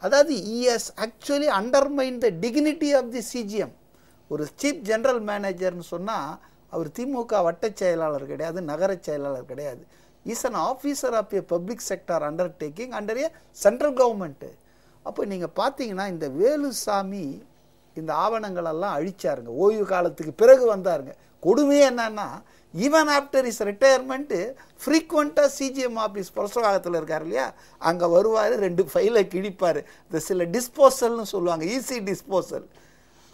அதாவது is actually undermine the dignity of the CGM. ஒரு சீஃப் ஜெனரல் மேனேஜர்னு சொன்னால் அவர் திமுக வட்ட செயலாளர் கிடையாது, நகர செயலாளர் கிடையாது. Is an officer of a public sector undertaking under a central government. அப்போ நீங்கள் பார்த்தீங்கன்னா இந்த வேலுசாமி இந்த ஆவணங்களெல்லாம் அழிச்சாருங்க. ஓய்வு காலத்துக்கு பிறகு வந்தாருங்க. கொடுமையே என்னன்னா, ஈவன் ஆஃப்டர் இஸ் ரிட்டையர்மெண்ட்டு ஃப்ரீக்வெண்ட்டாக சிஜிஎம் ஆஃபீஸ் புரசவாகத்தில் இருக்கார் இல்லையா, அங்கே வருவார், 2 ஃபைலை கிழிப்பார். இந்த சில டிஸ்போசல்னு சொல்லுவாங்க, ஈஸி டிஸ்போசல்,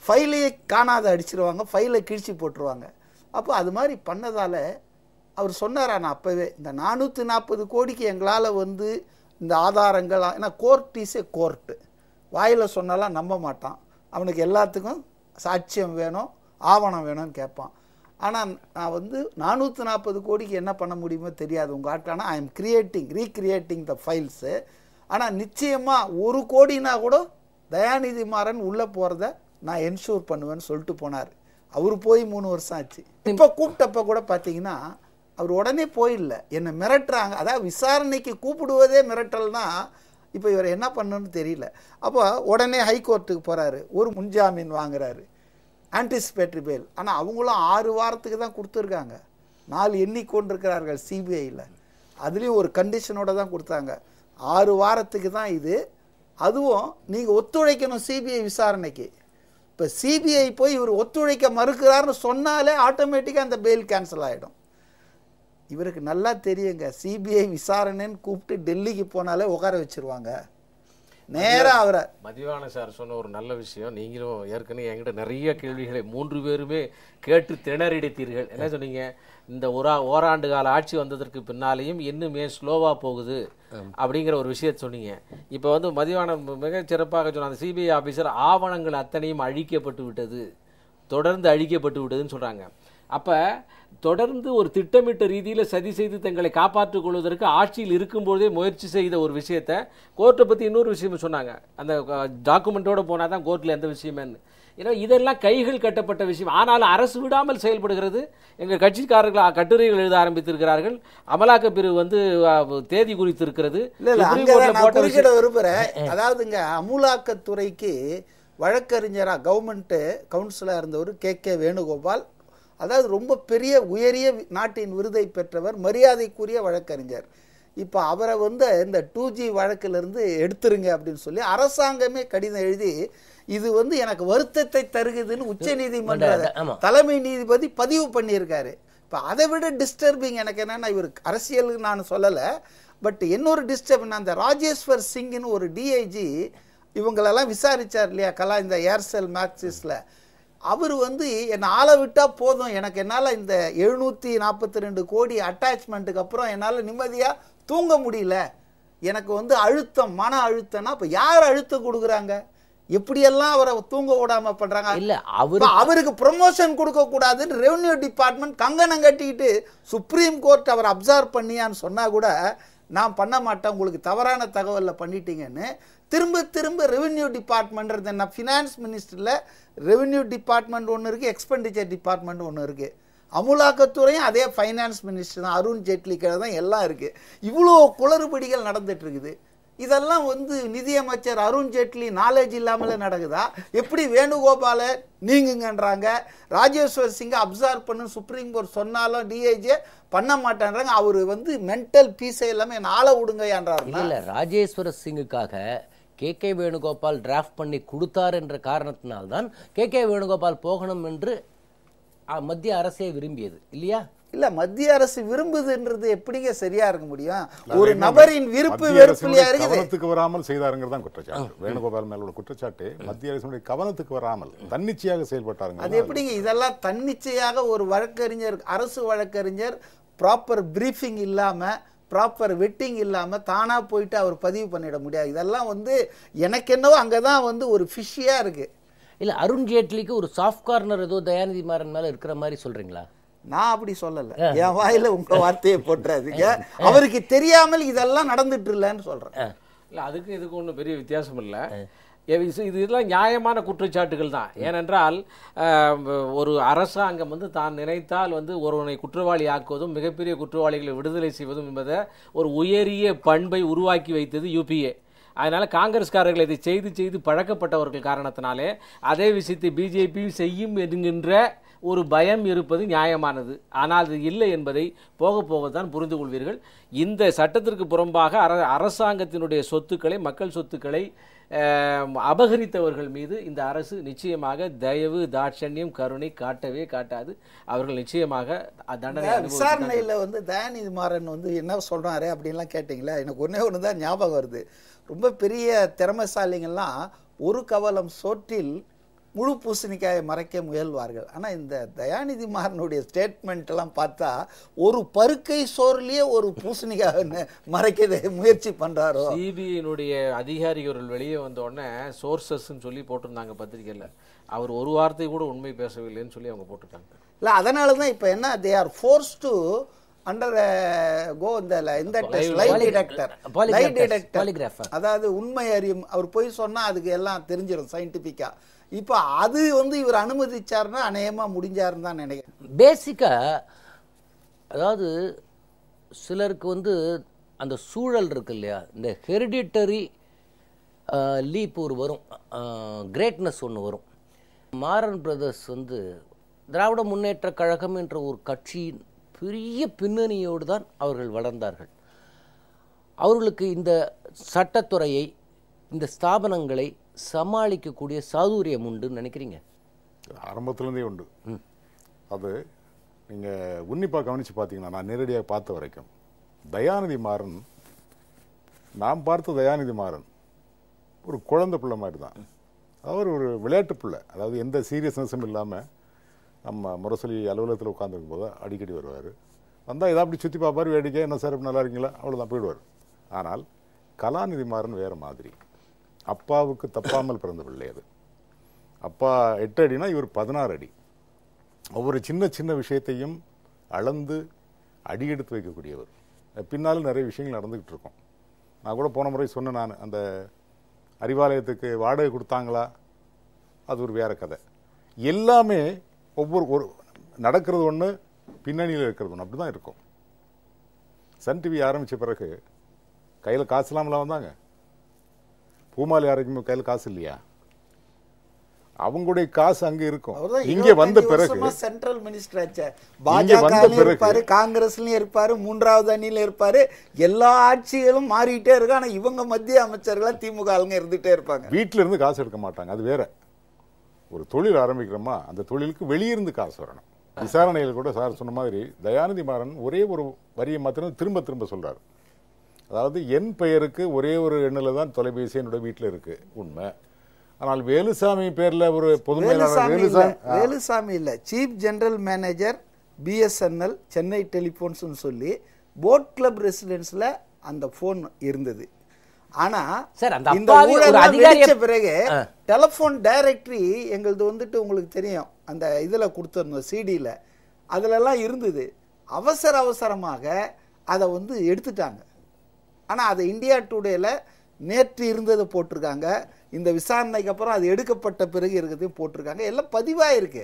ஃபைலையே காணாத அடிச்சிருவாங்க, ஃபைலை கிழிச்சு போட்டுருவாங்க. அப்போ அது மாதிரி பண்ணதால் அவர் சொன்னாரா, நான் அப்போவே இந்த 440 கோடிக்கு எங்களால் இந்த ஆதாரங்கள், ஏன்னா கோர்ட் இஸ் ஏ கோர்ட்டு, வாயில் சொன்னாலாம் நம்ப மாட்டான், அவனுக்கு எல்லாத்துக்கும் சாட்சியம் வேணும், ஆவணம் வேணும்னு கேட்பான். ஆனால் நான் 440 கோடிக்கு என்ன பண்ண முடியுமோ தெரியாது உங்கள் ஆட்கான. I am recreating the files. ஆனால் நிச்சயமாக 1 கோடினா கூட தயாநிதி மாறன் உள்ளே போகிறத நான் என்ஷூர் பண்ணுவேன்னு சொல்லிட்டு போனார். அவர் போய் 3 வருஷம் ஆச்சு. இப்போ கூப்பிட்டப்ப கூட பார்த்தீங்கன்னா அவர் உடனே போயிடல, என்னை மிரட்டுறாங்க. அதாவது விசாரணைக்கு கூப்பிடுவதே மிரட்டல்னா இப்போ இவர் என்ன பண்ணணும்னு தெரியல. அப்போ உடனே ஹைகோர்ட்டுக்கு போகிறாரு, ஒரு முன்ஜாமீன் வாங்குறாரு, ஆன்டிசிபேட்டரி பெயில். ஆனால் அவங்களும் 6 வாரத்துக்கு தான் கொடுத்துருக்காங்க. 4 எண்ணிக்கொண்டிருக்கிறார்கள் சிபிஐயில். அதுலேயும் ஒரு கண்டிஷனோடு தான் கொடுத்தாங்க, 6 வாரத்துக்கு தான் இது. அதுவும் நீங்கள் ஒத்துழைக்கணும் சிபிஐ விசாரணைக்கு. இப்போ சிபிஐ போய் இவர் ஒத்துழைக்க மறுக்கிறார்னு சொன்னாலே ஆட்டோமேட்டிக்காக அந்த பெயில் கேன்சல் ஆகிடும். இவருக்கு நல்லா தெரியுங்க, சிபிஐ விசாரணைன்னு கூப்பிட்டு டெல்லிக்கு போனாலே உட்கார வச்சுருவாங்க. நேரா அவரை மதிவான சார் சொன்ன ஒரு நல்ல விஷயம். நீங்களும் ஏற்கனவே என்கிட்ட நிறைய கேள்விகளை 3 பேருமே கேட்டு திணறிடுத்தீர்கள். என்ன சொன்னீங்க? இந்த ஓராண்டு கால ஆட்சி வந்ததற்கு பின்னாலேயும் இன்னுமே ஸ்லோவா போகுது அப்படிங்கிற ஒரு விஷயத்தை சொன்னீங்க. இப்போ வந்து மதிவான மிக சிறப்பாக சொன்ன அந்த சிபிஐ ஆஃபீஸர் ஆவணங்கள் அத்தனையும் அழிக்கப்பட்டு விட்டது, தொடர்ந்து அழிக்கப்பட்டு விட்டதுன்னு சொல்றாங்க. அப்ப தொடர்ந்து ஒரு திட்டமிட்ட ரீதியில் சதி செய்து தங்களை காப்பாற்றிக் கொள்வதற்கு ஆட்சியில் இருக்கும்போதே முயற்சி செய்த ஒரு விஷயத்தை கோர்ட்டை பற்றி இன்னொரு விஷயம் சொன்னாங்க. அந்த டாக்குமெண்ட்டோட போனால் தான் கோர்ட்டில் எந்த விஷயமேன்னு. ஏன்னா இதெல்லாம் கைகள் கட்டப்பட்ட விஷயம். ஆனாலும் அரசு விடாமல் செயல்படுகிறது. எங்கள் கட்சிக்காரர்கள் கட்டுரைகள் எழுத ஆரம்பித்திருக்கிறார்கள். அமலாக்க பிரிவு வந்து தேதி குறித்து இருக்கிறது. விரும்புகிறேன். அதாவதுங்க, அமலாக்கத்துறைக்கு வழக்கறிஞரா கவர்மெண்ட் கவுன்சிலா இருந்தவர் கே வேணுகோபால். அதாவது ரொம்ப பெரிய உயரிய நாட்டின் விருதை பெற்றவர், மரியாதைக்குரிய வழக்கறிஞர். இப்போ அவரை வந்து இந்த 2G வழக்கிலிருந்து எடுத்துருங்க அப்படின்னு சொல்லி அரசாங்கமே கடிதம் எழுதி இது வந்து எனக்கு வருத்தத்தை தருகுதுன்னு உச்ச நீதிமன்ற தலைமை நீதிபதி பதிவு பண்ணியிருக்காரு. இப்போ அதை விட டிஸ்டர்பிங் எனக்கு என்னன்னா, இவர் அரசியலுக்கு நான் சொல்லலை, பட் இன்னொரு டிஸ்டர்ப், அந்த ராஜேஸ்வர் சிங்னு ஒரு டிஐஜி இவங்களெல்லாம் விசாரிச்சார் இல்லையா கலா, இந்த ஏர்செல் மேக்சிஸில். அவர் வந்து என்னை ஆளை விட்டால் போதும், எனக்கு என்னால் இந்த 742 கோடி அட்டாச்மெண்ட்டுக்கு அப்புறம் என்னால் நிம்மதியாக தூங்க முடியல, எனக்கு வந்து அழுத்தம், மன அழுத்தம்னா இப்போ யார் அழுத்தம் கொடுக்குறாங்க, எப்படியெல்லாம் அவரை தூங்க விடாம பண்றாங்க? இல்ல அவருக்கு ப்ரமோஷன் கொடுக்க கூடாதுன்னு ரெவென்யூ டிபார்ட்மெண்ட் கங்கணம் கட்டிக்கிட்டு சுப்ரீம் கோர்ட் அவர் அப்சர்வ் பண்ணியான்னு சொன்னா கூட நான் பண்ண மாட்டேன், உங்களுக்கு தவறான தகவலில் பண்ணிட்டீங்கன்னு திரும்ப திரும்ப ரெவென்யூ டிபார்ட்மெண்ட், நான் ஃபினான்ஸ் மினிஸ்டரில் ரெவென்யூ டிபார்ட்மெண்ட் ஒன்று இருக்குது, எக்ஸ்பெண்டிச்சர் டிபார்ட்மெண்ட் ஒன்று இருக்குது, அமுலாக்கத்துறையும் அதே ஃபைனான்ஸ் மினிஸ்டர் தான், அருண் ஜேட்லி கீழே தான் எல்லாம் இருக்குது. இவ்வளோ குளறுபடிகள் நடந்துட்டு இருக்குது. இதெல்லாம் வந்து நிதியமைச்சர் அருண் ஜேட்லி நாலேஜ் இல்லாமலே நடக்குதா? எப்படி வேணுகோபால நீங்குங்கன்றாங்க, ராஜேஸ்வர் சிங்கை அப்சர்வ் பண்ணு சுப்ரீம் கோர்ட் சொன்னாலும் டிஐஜே பண்ண மாட்டேன்றாங்க. அவர் வந்து மென்டல் பீஸே எல்லாமே நாளை விடுங்கன்றாரு. இல்லை, ராஜேஸ்வர சிங்குக்காக கே வேணுகோபால் டிராஃப்ட் பண்ணி கொடுத்தார் என்ற காரணத்தினால்தான் கே வேணுகோபால் போகணும் என்று மத்திய அரசே விரும்பியது இல்லையா? இல்ல, மத்திய அரசு விரும்புதுன்றது எப்படிங்க சரியா இருக்க முடியும்? ஒரு நபரின் விருப்பு வெறுப்புலையா இருக்குது. கவனத்துக்கு வராமல் செய்தாருங்கிறது தான் குற்றச்சாட்டு. வேணுகோபால் மேலோட குற்றச்சாட்டு மத்திய அரசுடைய கவனத்துக்கு வராமல் தன்னிச்சையாக செயல்பட்டாருங்க. அது எப்படிங்க? இதெல்லாம் தன்னிச்சையாக ஒரு வழக்கறிஞர், அரசு வழக்கறிஞர் ப்ராப்பர் பிரீஃபிங் இல்லாம, ப்ராப்பர் வெட்டிங் இல்லாமல் தானா போயிட்டு அவர் பதிவு பண்ணிட முடியாது. இதெல்லாம் வந்து எனக்கு என்னவோ அங்கதான் வந்து ஒரு ஃபிஷியா இருக்கு. இல்ல, அருண் ஜேட்லிக்கு ஒரு சாஃப்ட் கார்னர் ஏதோ தயாநிதி மாறன் மேல இருக்கிற மாதிரி சொல்றீங்களா? நான் அப்படி சொல்லல, என் வாயில உங்க வார்த்தையை போட்டுறாதீங்க. அவருக்கு தெரியாமல் இதெல்லாம் நடந்துட்டு இல்லைன்னு சொல்றேன். இல்ல, அதுக்கு இதுக்கு ஒன்றும் பெரிய வித்தியாசம் இல்லை. இதெல்லாம் நியாயமான குற்றச்சாட்டுகள் தான். ஏனென்றால் ஒரு அரசாங்கம் வந்து தான் நினைத்தால் வந்து ஒருவனை குற்றவாளி ஆக்குவதும் மிகப்பெரிய குற்றவாளிகளை விடுதலை செய்வதும் என்பதை ஒரு உயரிய பண்பை உருவாக்கி வைத்தது யூபிஏ. அதனால காங்கிரஸ்காரர்கள் இதை செய்து செய்து பழக்கப்பட்டவர்கள் காரணத்தினாலே அதே விஷயத்தை பிஜேபியும் செய்யும் என்கின்ற ஒரு பயம் இருப்பது நியாயமானது. ஆனால் அது இல்லை என்பதை போக போகத்தான் புரிந்து கொள்வீர்கள். இந்த சட்டத்திற்கு புறம்பாக அரசாங்கத்தினுடைய சொத்துக்களை, மக்கள் சொத்துக்களை அபகரித்தவர்கள் மீது இந்த அரசு நிச்சயமாக தயவு, தாட்சண்யம், கருணை காட்டவே காட்டாது. அவர்கள் நிச்சயமாக தண்டனை. விசாரணையில் வந்து தயாநிதி மாறன் வந்து என்ன சொல்றாரு அப்படின்லாம் கேட்டீங்களா? எனக்கு ஒன்று தான் ஞாபகம் வருது. ரொம்ப பெரிய திறமைசாலிங்கெல்லாம் ஒரு கவலம் சோற்றில் முழு பூசணிக்காயை மறைக்க முயல்வார்கள். ஆனால் இந்த தயாநிதி மாறனுடைய ஸ்டேட்மெண்ட் எல்லாம் பார்த்தா ஒரு பருக்கை சோறுலயே ஒரு பூசணிக்காய் மறைக்க முயற்சி பண்றாரோ. சிபிஐனுடைய அதிகாரிகள் வெளியே வந்த உடனே சோர்சஸ்ன்னு சொல்லி போட்டிருந்தாங்க பத்திரிகையில். அவர் ஒரு வார்த்தை கூட உண்மை பேசவில்லைன்னு சொல்லி அவங்க போட்டிருக்காங்க. இல்லை, அதனால தான் இப்போ என்ன, they are forced to undergo இந்த டெஸ்ட், லை டிடெக்டர், அதாவது உண்மை அறியும். அவர் போய் சொன்னா அதுக்கு எல்லாம் தெரிஞ்சிடும் சயின்டிஃபிக்கா. இப்போ அது வந்து இவர் அனுமதிச்சாருன்னா அநேகமா முடிஞ்சாருன்னு தான் நினைக்கிறேன். பேசிக்கா அதாவது சிலருக்கு வந்து அந்த சூழல் இருக்கு இல்லையா, இந்த ஹெரிடிட்டரி லீப் ஒரு வரும், கிரேட்னஸ் ஒன்று வரும். மாறன் பிரதர்ஸ் வந்து திராவிட முன்னேற்ற கழகம் என்ற ஒரு கட்சியின் பெரிய பின்னணியோடு தான் அவர்கள் வளர்ந்தார்கள். அவர்களுக்கு இந்த சட்டத்துறையை, இந்த ஸ்தாபனங்களை சமாளிக்கக்கூடிய சாதுரியம் உண்டுன்னு நினைக்கிறீங்க? ஆரம்பத்திலேருந்தே உண்டு. அது நீங்கள் உன்னிப்பாக கவனித்து பார்த்தீங்கன்னா, நான் நேரடியாக பார்த்த வரைக்கும் தயாநிதி மாறன், நாம் பார்த்த தயாநிதி மாறன் ஒரு குழந்தை பிள்ளை மாதிரி தான். அவர் ஒரு விளையாட்டு பிள்ளை, அதாவது எந்த சீரியஸ்னஸும் இல்லாமல் நம்ம முரசொலி அலுவலகத்தில் உட்காந்துருக்கும் போது அடிக்கடி வருவார். வந்தால் ஏதாவது அப்படி சுற்றி பார்ப்பார், வேடிக்கை என்ன சார் நல்லா இருக்கீங்களா அவ்வளோதான் போயிடுவார். ஆனால் கலாநிதி மாறன் வேறு மாதிரி. அப்பாவுக்கு தப்பாமல் பிறந்த பிள்ளை அது. அப்பா 8 அடினா இவர் 16 அடி. ஒவ்வொரு சின்ன சின்ன விஷயத்தையும் அளந்து அடி எடுத்து வைக்கக்கூடியவர். பின்னாலும் நிறைய விஷயங்கள் நடந்துக்கிட்டு இருக்கோம். நான் கூட போன முறை சொன்னேன், நான் அந்த அறிவாலயத்துக்கு வாடகை கொடுத்தாங்களா, அது ஒரு வேற கதை. எல்லாமே ஒவ்வொரு நடக்கிறது ஒன்று, பின்னணியில் இருக்கிறது ஒன்று, அப்படி தான் இருக்கும். சன் டிவி ஆரம்பித்த பிறகு கையில் காசு இல்லாமலாம் வந்தாங்க. பூமாலை யாருக்குமே கையில் காசு இல்லையா? அவங்களுடைய காசு அங்க இருக்கும். இங்க வந்த பிறகு சென்ட்ரல் மினிஸ்டர் ஆச்சு. பாஜகவிலும் இருப்பாரு, காங்கிரஸ்லயும் இருப்பாரு, மூன்றாவது அணியில இருப்பாரு. எல்லா ஆட்சிகளும் மாறிட்டே இருக்கு. ஆனா இவங்க மத்திய அமைச்சர்களா திமுக ஆளுங்க இருந்துட்டே இருப்பாங்க. வீட்டுல இருந்து காசு எடுக்க மாட்டாங்க. அது வேற. ஒரு தொழில் ஆரம்பிக்கிறோமா, அந்த தொழிலுக்கு வெளியிருந்து காசு வரணும். விசாரணையில் கூட சார் சொன்ன மாதிரி தயாநிதி மாறன் ஒரே ஒரு வரியை மாத்திரம் திரும்ப திரும்ப சொல்றாரு. அதாவது என் பெயருக்கு ஒரே ஒரு எண்ணில் தான் தொலைபேசி என்னோட வீட்டில் இருக்கு, உண்மை. ஆனால் வேலுசாமி பேர்ல ஒரு பொது வேலுசாமி இல்ல, chief general manager BSNL Chennai telephones சொல்லி போட் கிளப் ரெசிடென்ஸ்ல அந்த போன் இருந்தது. ஆனா இந்த ஊழல் பிறகு டெலிபோன் டைரக்டரி எங்களது வந்துட்டு உங்களுக்கு தெரியும், அந்த இதுல கொடுத்திருந்தோம் சிடியில, அதுல எல்லாம் இருந்தது. அவசரமாக அதை வந்து எடுத்துட்டாங்க. ஆனா அதை இந்தியா டுடேல நேற்று இருந்ததை போட்டிருக்காங்க. இந்த விசாரணைக்கு அப்புறம் அது எடுக்கப்பட்ட பிறகு இருக்கிறதையும் போட்டிருக்காங்க. எல்லாம் பதிவா இருக்கு.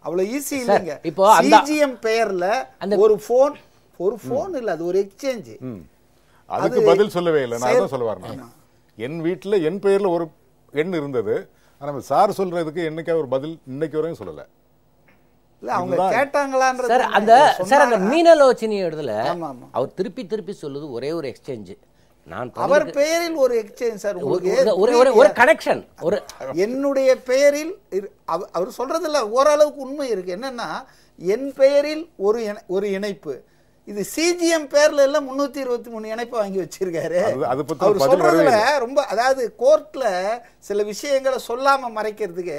அவ்வளவு ஈஸி இல்லைங்க. இப்போ சிஜிஎம் பெயர்ல ஒரு போன் இல்ல, அது ஒரு எக்ஸ்சேஞ்ச். அதுக்கு பதில் சொல்லவே இல்லை. நான் தான் சொல்ல வரேன். என் வீட்டுல என் பெயர்ல ஒரு எண் இருந்தது. ஆனா சார் சொல்றதுக்கு என்னைக்கா ஒரு பதில் இன்னைக்கு வரையும் சொல்லல. அவங்க கேட்டாங்களான்றது அந்த மீனலோச்சனி இடத்துல அவர் திருப்பி திருப்பி சொல்லுது ஒரே ஒரு எக்ஸ்சேஞ்ச். அவர் பெயரில் ஒரு எக்ஸ்சேஞ்ச் சார். ஒரு கனெக்ஷன், ஒரு என்னுடைய பெயரில் அவர் சொல்றதுல ஓரளவுக்கு உண்மை இருக்கு. என்னன்னா என் பெயரில் ஒரு இணைப்பு. இது சிஜிஎம் பேர்ல எல்லாம் 323 இணைப்பு வாங்கி வச்சிருக்காரு. அவர் சொல்றதுல ரொம்ப, அதாவது கோர்ட்ல சில விஷயங்களை சொல்லாம மறைக்கிறதுக்கு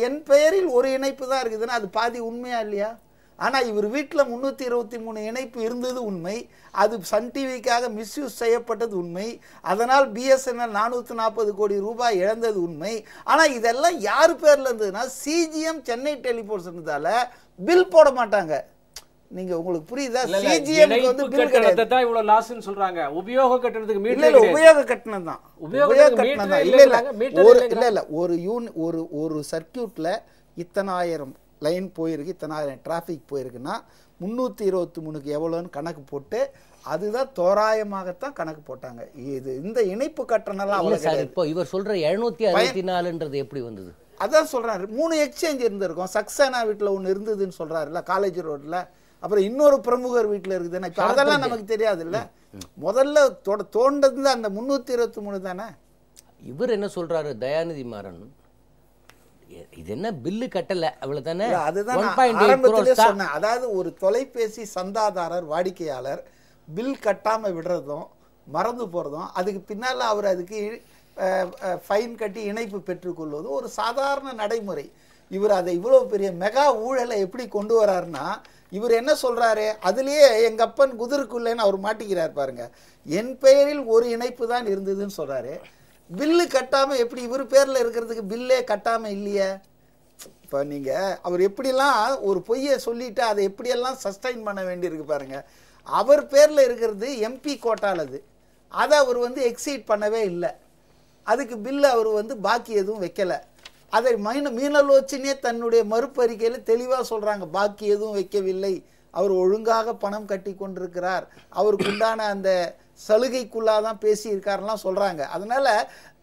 என் பெயரில் ஒரு இணைப்பு தான் இருக்குதுன்னா அது பாதி உண்மையா இல்லையா? ஆனா இவர் வீட்டுல 323 இணைப்பு இருந்தது உண்மை. அது சன் டிவிக்காக மிஸ்யூஸ் செய்யப்பட்டது உண்மை. அதனால் பிஎஸ்என்எல் 440 கோடி ரூபாய் இழந்தது உண்மை. ஆனா இதெல்லாம் யாரு பேர்ல இருந்ததுன்னா சிஜிஎம் சென்னை டெலிபோன்ஸ் இருந்ததால பில் போட மாட்டாங்க. நீங்க உங்களுக்கு புரியுதா? சிஜிஎம்க்கு வந்து பில் கட்டணத்தை தான் இவ்வளவு லாஸ்னு சொல்றாங்க. உபயோக கட்டணத்துக்கு மீட்டர் இல்ல, உபயோக கட்டணம் தான். உபயோக கட்டணம் தான். இல்ல ஒரு சர்க்யூட்ல இத்தனாயிரம் லைன் போயிருக்கு, இத்தனாயிரம் டிராஃபிக் போயிருக்குன்னா 323க்கு எவ்வளோன்னு கணக்கு போட்டு அதுதான் தோராயமாகத்தான் கணக்கு போட்டாங்க. இது இந்த இணைப்பு கட்டணம்லாம் அவ்வளோ சார். இப்போ இவர் சொல்ற 764ன்றது எப்படி வந்தது? அதான் சொல்றாரு. 3 எக்ஸ்சேஞ்ச் இருந்திருக்கும். சக்சேனா வீட்டில் ஒன்று இருந்ததுன்னு சொல்றாருல்ல, காலேஜ் ரோட்ல. அப்புறம் இன்னொரு பிரமுகர் வீட்டில் இருக்குதுன்னா இப்போ அதெல்லாம் நமக்கு தெரியாது இல்ல. முதல்ல தோண்டது அந்த 323 தானே. இவர் என்ன சொல்றாரு தயாநிதி மாறன், இது என்ன பில்லு கட்டல அவ்வளவுதானே. அதுதான் ஆரம்பத்திலே சொன்னேன். அதாவது ஒரு தொலைபேசி சந்தாதாரர் வாடிக்கையாளர் பில் கட்டாம விடுறதும் மறந்து போறதும், அதுக்கு பின்னால அவர் அதுக்கு ஃபைன் கட்டி இணைப்பு பெற்றுக்கொள்வதும் ஒரு சாதாரண நடைமுறை. இவர் அதை இவ்வளவு பெரிய மெகா ஊழலை எப்படி கொண்டு வர்றாருன்னா, இவர் என்ன சொல்றாரு, அதுலயே எங்க அப்பன் குதிரைக்குள்ளேன்னு அவர் மாட்டிக்கிறார் பாருங்க. என் பெயரில் ஒரு இணைப்பு தான் இருந்ததுன்னு சொல்றாரு. பில்லு கட்டாம எப்படி இவர் பேர்ல இருக்கிறதுக்கு பில்லே கட்டாம இல்லையே. இப்ப நீங்க அவர் எப்படிலாம் ஒரு பொய்யை சொல்லிட்டு அதை எப்படியெல்லாம் சஸ்டைன் பண்ண வேண்டியிருக்கு பாருங்க. அவர் பேர்ல இருக்கிறது எம்பி கோட்டாலது, அதை அவர் வந்து எக்ஸீட் பண்ணவே இல்லை. அதுக்கு பில்லு அவர் வந்து பாக்கி எதுவும் வைக்கல. அதை மீனலோச்சனே தன்னுடைய மறுப்பறிக்கையில் தெளிவாக சொல்றாங்க, பாக்கி எதுவும் வைக்கவில்லை, அவர் ஒழுங்காக பணம் கட்டி கொண்டிருக்கிறார், அவருக்கு உண்டான அந்த சலுகைக்குள்ளாதான் பேசியிருக்காருலாம் சொல்றாங்க. அதனால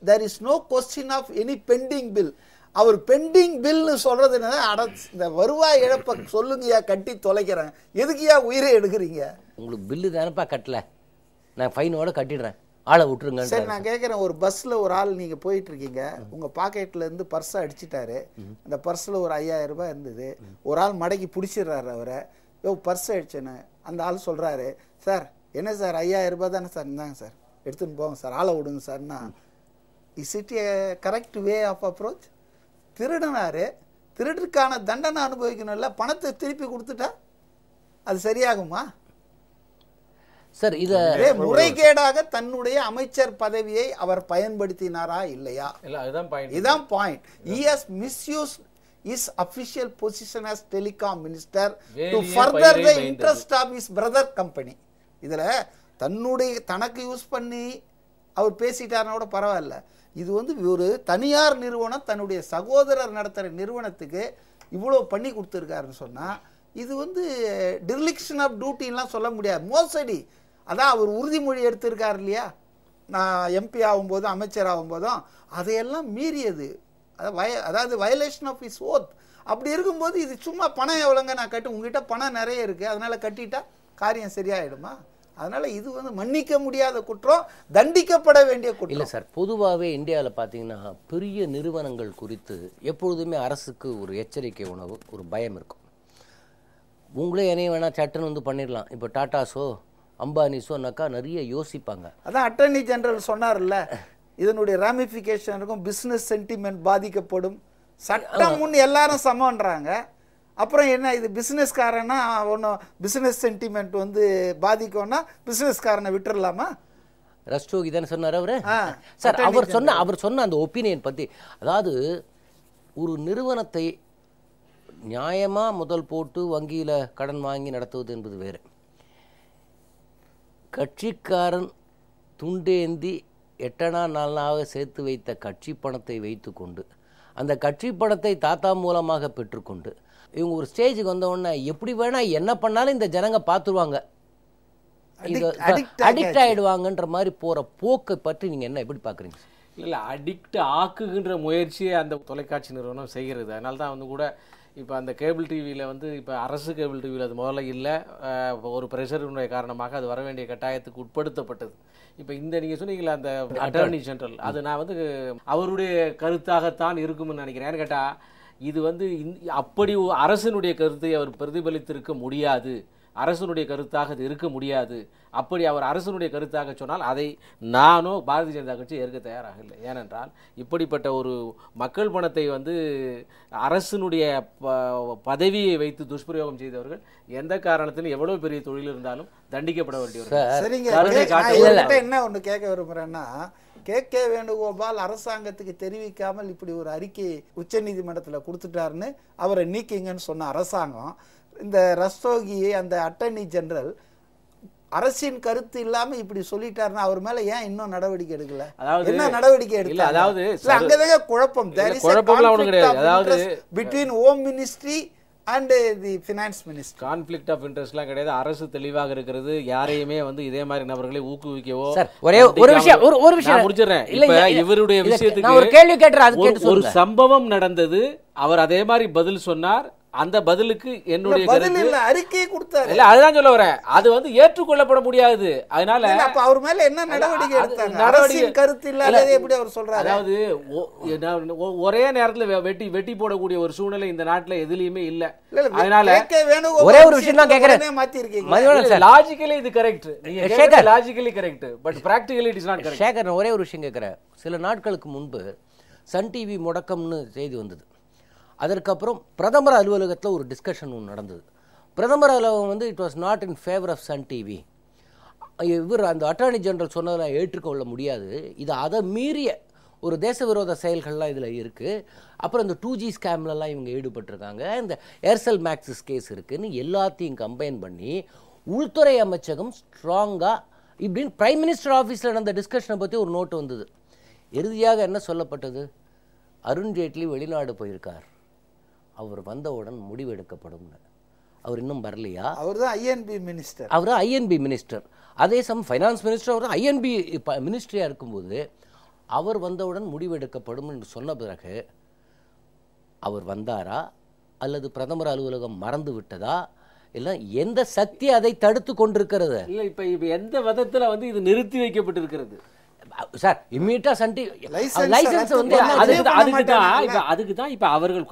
there is no question of any pending bill. அவர் பெண்டிங் பில்னு சொல்றது என்ன, இந்த வருவாய் இழப்ப சொல்லுங்கயா, கட்டி தொலைக்கிறேன், எதுக்குயா உயிரை எடுக்கிறீங்க? உங்களுக்கு பில்லு தானப்பா கட்டல, நான் ஃபைனோட கட்டிடுறேன், ஆளை விட்டுருங்க. சரி, நான் கேட்குறேன், ஒரு பஸ்ஸில் ஒரு ஆள் நீங்கள் போயிட்டு இருக்கீங்க, உங்கள் பாக்கெட்டில் இருந்து பர்ஸை அடிச்சிட்டாரு, அந்த பர்ஸில் ஒரு 5000 ரூபாய் இருந்தது, ஒரு ஆள் மடக்கி பிடிச்சிடுறாரு அவரை, பர்ஸ் அடிச்சேன்னு. அந்த ஆள் சொல்கிறாரு, சார் என்ன சார் 5000 ரூபாய் தானே சார், இருந்தாங்க சார் எடுத்துன்னு போங்க சார், ஆளை விடுங்க சார்னா is it a correct way of approach? திருடினாரு, திருடுக்கான தண்டனை அனுபவிக்கணும்ல, பணத்தை திருப்பி கொடுத்துட்டா அது சரியாகுமா? சார் இதை முறைகேடாக தன்னுடைய அமைச்சர் பதவியை அவர் பயன்படுத்தினாரா இல்லையா? இல்ல அதுதான் பாயிண்ட். இதுதான் point. he has misused his official position as telecom minister to further the interest of his brother company. இதுல தன்னுடைய தனக்கு யூஸ் பண்ணி அவர் பேசிட்டாருன்னா கூட பரவாயில்ல. இது வந்து ஒரு தனியார் நிறுவனம் தன்னுடைய சகோதரர் நடத்துகிற நிறுவனத்துக்கு இவ்வளோ பண்ணி கொடுத்துருக்காருன்னு சொன்னால் இது வந்து டிர்லிக்ஷன் ஆஃப் டியூட்டின்லாம் சொல்ல முடியாது, மோசடி. அதான் அவர் உறுதிமொழி எடுத்திருக்கார் இல்லையா, நான் எம்பி ஆகும்போதும் அமைச்சர் ஆகும்போதும் அதையெல்லாம் மீறியது, அதாவது வயலேஷன் ஆஃப் இஸ் ஓத். அப்படி இருக்கும்போது இது சும்மா பணம் எவ்வளோங்க நான் கட்டு, உங்ககிட்ட பணம் நிறைய இருக்குது அதனால் கட்டிட்டா காரியம் சரியாயிடுமா? அதனால் இது வந்து மன்னிக்க முடியாத குற்றம், தண்டிக்கப்பட வேண்டிய குற்றம். இல்லை சார், பொதுவாகவே இந்தியாவில் பார்த்தீங்கன்னா பெரிய நிறுவனங்கள் குறித்து எப்பொழுதுமே அரசுக்கு ஒரு எச்சரிக்கை உணவு, ஒரு பயம் இருக்கும். உங்களே என்னையும் வேணால் சட்டுன்னு வந்து பண்ணிடலாம். இப்போ டாட்டாஸோ அம்பானிஸோனாக்கா நிறைய யோசிப்பாங்க. அதான் அட்டர்னி ஜெனரல் சொன்னார்ல, இதனுடைய ராமிஃபிகேஷன் இருக்கும், பிஸ்னஸ் சென்டிமெண்ட் பாதிக்கப்படும், சட்டம் முன் எல்லாரும் சமன்றாங்க. அப்புறம் என்ன, இது பிஸ்னஸ்காரனா ஒன்றும் பிஸ்னஸ் சென்டிமெண்ட் வந்து பாதிக்கும்னா பிஸ்னஸ்காரனை விட்டுறலாமா? ரஸ்டோகி தானே சொன்னார் அவர். சார் அவர் சொன்ன அந்த ஒப்பீனியன் பற்றி, அதாவது ஒரு நிறுவனத்தை நியாயமாக முதல் போட்டு வங்கியில் கடன் வாங்கி நடத்துவது என்பது வேறு. கட்சிக்காரன் துண்டேந்தி 8 அணா 4 அணாவாக சேர்த்து வைத்த கட்சி பணத்தை வைத்து கொண்டு அந்த கட்சி பணத்தை தாத்தா மூலமாக பெற்றுக்கொண்டு இவங்க ஒரு ஸ்டேஜுக்கு வந்தவுடனே எப்படி வேணால் என்ன பண்ணாலும் இந்த ஜனங்க பார்த்துருவாங்க, அடிக்ட் ஆகிடுவாங்கன்ற மாதிரி போகிற போக்கை பற்றி நீங்கள் என்ன எப்படி பார்க்குறீங்க? இல்லை, அடிக்ட் ஆக்குகின்ற முயற்சியை அந்த தொலைக்காட்சி நிறுவனம் செய்கிறது. அதனால தான் வந்து கூட இப்போ அந்த கேபிள் டிவியில் வந்து இப்போ அரசு கேபிள் டிவியில் அது முதல்ல இல்லை, ஒரு ப்ரெஷருடைய காரணமாக அது வர வேண்டிய கட்டாயத்துக்கு உட்படுத்தப்பட்டது. இப்போ இந்த நீங்கள் சொன்னீங்களா அந்த அட்டர்னி ஜெனரல், அது நான் வந்து அவருடைய கருத்தாகத்தான் இருக்கும்னு நினைக்கிறேன். ஏன்னு கேட்டால் இது வந்து அப்படி அரசினுடைய கருத்தை அவர் பிரதிபலித்திருக்க முடியாது, அரசனுடைய கருத்தாக அது இருக்க முடியாது. அப்படி அவர் அரசனுடைய கருத்தாக சொன்னால் அதை நானோ பாரதிய ஜனதா கட்சி ஏற்க தயாராக இல்லை. ஏனென்றால் இப்படிப்பட்ட ஒரு மக்கள் பணத்தை வந்து அரசனுடைய பதவியை வைத்து துஷ்பிரயோகம் செய்தவர்கள் எந்த காரணத்திலும் எவ்வளவு பெரிய தொழில் இருந்தாலும் தண்டிக்கப்பட வேண்டியவர்கள். என்ன ஒன்று கேட்க விரும்புகிறேன்னா, கே வேணுகோபால் அரசாங்கத்துக்கு தெரிவிக்காமல் இப்படி ஒரு அறிக்கை உச்ச நீதிமன்றத்தில் கொடுத்துட்டாருன்னு அவரை நீக்கிங்கன்னு சொன்ன அரசாங்கம், இந்த ரஸ்தோகியை அந்த அட்டர்னி ஜெனரல் அரசின் கருத்து இல்லாம இப்படி சொல்லிட்டாருன்னா அவர் மேல ஏன் இன்னும் நடவடிக்கை எடுக்கல? என்ன நடவடிக்கை எடுக்கல? அதாவது அங்கதாங்க குழப்பம். Between home ministry and the finance ministry conflict of இன்ட்ரெஸ்ட்லாம் கிடையாது. அரசு தெளிவாக இருக்கிறது. யாரையுமே வந்து இதே மாதிரி நபர்களை ஊக்குவிக்கவோ ஒரு விஷயம் முடிச்சிடறேன். இப்ப இவருடைய விஷயத்துக்கு ஒரு சம்பவம் நடந்தது, அவர் அதே மாதிரி பதில் சொன்னார். அந்த பதிலுக்கு என்னுடைய அறிக்கை கொடுத்தாரு. இல்ல அதுதான் சொல்ல வரேன், அது வந்து ஏற்றுக்கொள்ளப்பட முடியாது. அதனால அப்ப அவர் மேல என்ன நடவடிக்கை எடுத்தாங்க? நடவடிக்கை கருத்து இல்லாததை எப்படி அவர் சொல்றாரு? அதாவது ஒரே நேரத்துல வெட்டி போடக்கூடிய ஒரு சூழ்நிலை இந்த நாட்டுல எதுலயுமே இல்ல. அதனால ஒரே ஒரு விஷயம் தான் கேக்குறேன், மாத்தி இருக்கீங்க. லாஜிக்கலி இது கரெக்ட், logically correct, but practically it is not correct. Sekar, ஒரே ஒரு விஷயம் கேட்கிறேன். சில நாட்களுக்கு முன்பு சன் டிவி முடக்கம்னு செய்தி வந்தது. அதற்கப்புறம் பிரதமர் அலுவலகத்தில் ஒரு டிஸ்கஷன் ஒன்று நடந்தது. பிரதமர் அலுவலகம் வந்து it was not in favour of Sun TV. இவர் அந்த அட்டார்னி ஜெனரல் சொன்னதை ஏற்றுக்கொள்ள முடியாது, இது அதை மீறிய ஒரு தேச விரோத செயல்கள்லாம் இதில் இருக்குது. அப்புறம் இந்த 2G ஸ்கேம்லலாம் இவங்க ஈடுபட்டிருக்காங்க, இந்த ஏர்செல் மேக்ஸிஸ் கேஸ் இருக்குதுன்னு எல்லாத்தையும் கம்பைன் பண்ணி உள்துறை அமைச்சகம் ஸ்ட்ராங்காக இப்படின்னு பிரைம் மினிஸ்டர் ஆஃபீஸில் நடந்த டிஸ்கஷனை பற்றி ஒரு நோட்டு வந்தது. இறுதியாக என்ன சொல்லப்பட்டது? அருண்ஜேட்லி வெளிநாடு போயிருக்கார், அவர் வந்தவுடன் முடிவு எடுக்கப்படும். அவர் இன்னும் வரலையா? அவர் தான் ஐஎன்பி மினிஸ்டர். அவர் தான் ஐஎன்பி மினிஸ்டர். அதே சமயம் ஃபைனான்ஸ் மினிஸ்டர் அவர் தான் ஐஎன்பி மினிஸ்ட்ரியாக இருக்கும்போது அவர் வந்தவுடன் முடிவு எடுக்கப்படும் என்று சொன்ன பிறகு அவர் வந்தாரா அல்லது பிரதமர் அலுவலகம் மறந்து விட்டதா? இல்லை எந்த சக்தி அதை தடுத்து கொண்டிருக்கிறது? இல்லை, இப்போ எந்த விதத்தில் வந்து இது நிறுத்தி வைக்கப்பட்டிருக்கிறது சார்? இம்மீடியட்டா சன்டி லைசன்ஸ் வந்து அதுக்கு தான் இப்போ அவர்கள்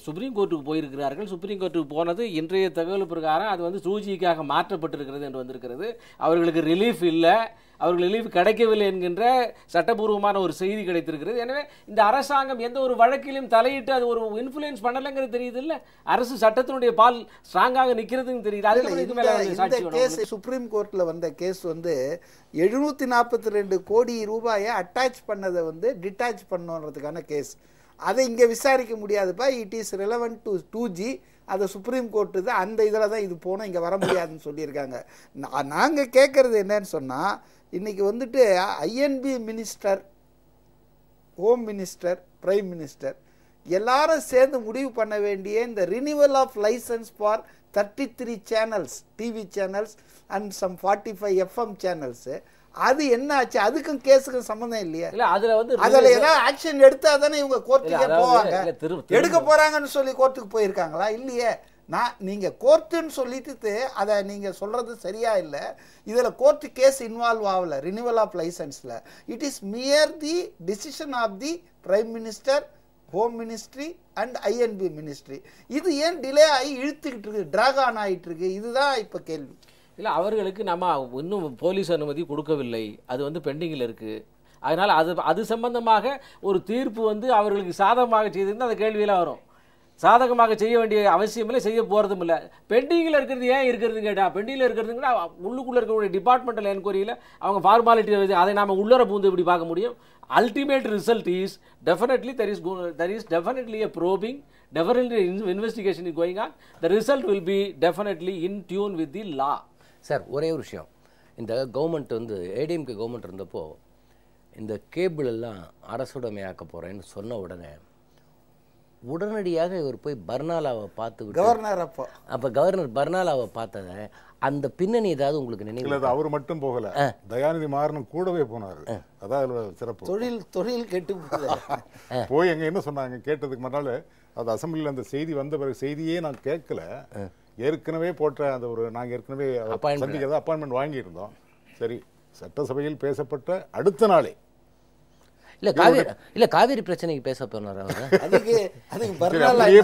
சுப்ரீம் கோர்ட்டுக்கு போயிருக்கிறார்கள். சுப்ரீம் கோர்ட்டுக்கு போனது இன்றைய தகவல் பிரகாரம் அது வந்து 2Gக்காக மாற்றப்பட்டிருக்கிறது என்று வந்திருக்கிறது. அவர்களுக்கு ரிலீஃப் இல்லை, அவர்கள் ரிலீஃப் கிடைக்கவில்லை என்கின்ற சட்டபூர்வமான ஒரு செய்தி கிடைத்திருக்கிறது. எனவே இந்த அரசாங்கம் எந்த ஒரு வழக்கிலும் தலையிட்டு அது ஒரு இன்ஃப்ளூயன்ஸ் பண்ணலைங்கிறது தெரியுது இல்லை. அரசு சட்டத்தினுடைய பால் ஸ்ட்ராங்காக நிற்கிறதுன்னு தெரியுது. அதுக்கு மேலே இந்த கேஸ் சுப்ரீம் கோர்ட்டில் வந்த கேஸ் வந்து 742 கோடி ரூபாயை அட்டாச் பண்ணதை வந்து டிட்டாச் பண்ணணுன்றதுக்கான கேஸ். அதை இங்கே விசாரிக்க முடியாதுப்பா, it is relevant to 2G, அதை சுப்ரீம் கோர்ட்டு தான் அந்த இதில் தான் இது போனால் இங்கே வர முடியாதுன்னு சொல்லியிருக்காங்க. நாங்கள் கேட்குறது என்னன்னு சொன்னால், இன்றைக்கி வந்துட்டு I and B minister, home minister, prime minister எல்லாரும் சேர்ந்து முடிவு பண்ண வேண்டிய இந்த renewal of licence for 33 channels, TV channels and some 45 FM channels, அது என்ன ஆச்சு? அதுக்கும் கேஸுக்கும் சம்மந்தம் இல்லையா? இல்ல அதுல வந்து அதுல ஏதாவது ஆக்ஷன் எடுத்தா தானே இவங்க கோர்ட்டுக்கே போவாங்க. எடுக்க போறாங்கன்னு சொல்லி கோர்ட்டுக்கு போயிருக்காங்களா? இல்லையே. நீங்க கோர்ட்டுன்னு சொல்லிட்டு அதை நீங்க சொல்றது சரியா இல்லை. இதுல கோர்ட்டு கேஸ் இன்வால்வ் ஆகல ரினிவல் ஆஃப் லைசன்ஸ்ல. It is mere the decision of the prime minister, home ministry and I and B ministry. இது ஏன் டிலே ஆகி இழுத்துக்கிட்டு இருக்கு, டிராக் ஆன் ஆகிட்டு இருக்கு? இதுதான் இப்ப கேள்வி. இல்லை, அவர்களுக்கு நம்ம இன்னும் போலீஸ் அனுமதி கொடுக்கவில்லை, அது வந்து பெண்டிங்கில் இருக்குது. அதனால் அது சம்பந்தமாக ஒரு தீர்ப்பு வந்து அவர்களுக்கு சாதகமாக செய்திருந்தால் அந்த கேள்வியெல்லாம் வரும். சாதகமாக செய்ய வேண்டிய அவசியம் இல்லை, செய்ய போகிறதும் இல்லை. பெண்டிங்கில் இருக்கிறது ஏன் இருக்கிறது கேட்டால், பெண்டிங்கில் இருக்கிறதுங்கன்னா உள்ளுக்குள்ளே இருக்கக்கூடிய டிபார்ட்மெண்டல் என்கொயரியில் அவங்க ஃபார்மாலிட்டி, அதை நாம் உள்ளர பூந்து எப்படி பார்க்க முடியும்? Ultimate result is definitely there is definitely a probing, definitely investigation is going on. The result will be definitely in tune with the law. Sir, ஒரே ஒரு விஷயம். இந்த கவர்மெண்ட் வந்து ஏடிஎம்கே கவர்மெண்ட் இருந்தப்போ இந்த கேபிள் எல்லாம் அரசுடைமையாக்க போகிறேன்னு சொன்ன உடனடியாக இவர் போய் பர்னாலாவை பார்த்து கவர்னர் அப்போ கவர்னர் பர்னாலாவை பார்த்ததை அந்த பின்னணி ஏதாவது உங்களுக்கு நினைவு? அவர் மட்டும் போகல, தயாநிதி மாறனும் கூடவே போனார். அதான் சிறப்பு. தொழில் கெட்டு போய் எங்க என்ன சொன்னாங்க கேட்டதுக்கு முன்னால, அது அசம்பிளியில் அந்த செய்தி வந்த பிறகு செய்தியே நான் கேட்கல, ஏற்கனவே போட்ட அந்த நாங்கள் ஏற்கனவே சந்திக்கிறதா அப்பாயின்மெண்ட் வாங்கியிருந்தோம். சரி, சட்டசபையில் பேசப்பட்ட அடுத்த நாளே காவிரி பிரச்சனைக்கு பேச போனார் அவர். அதுக்கு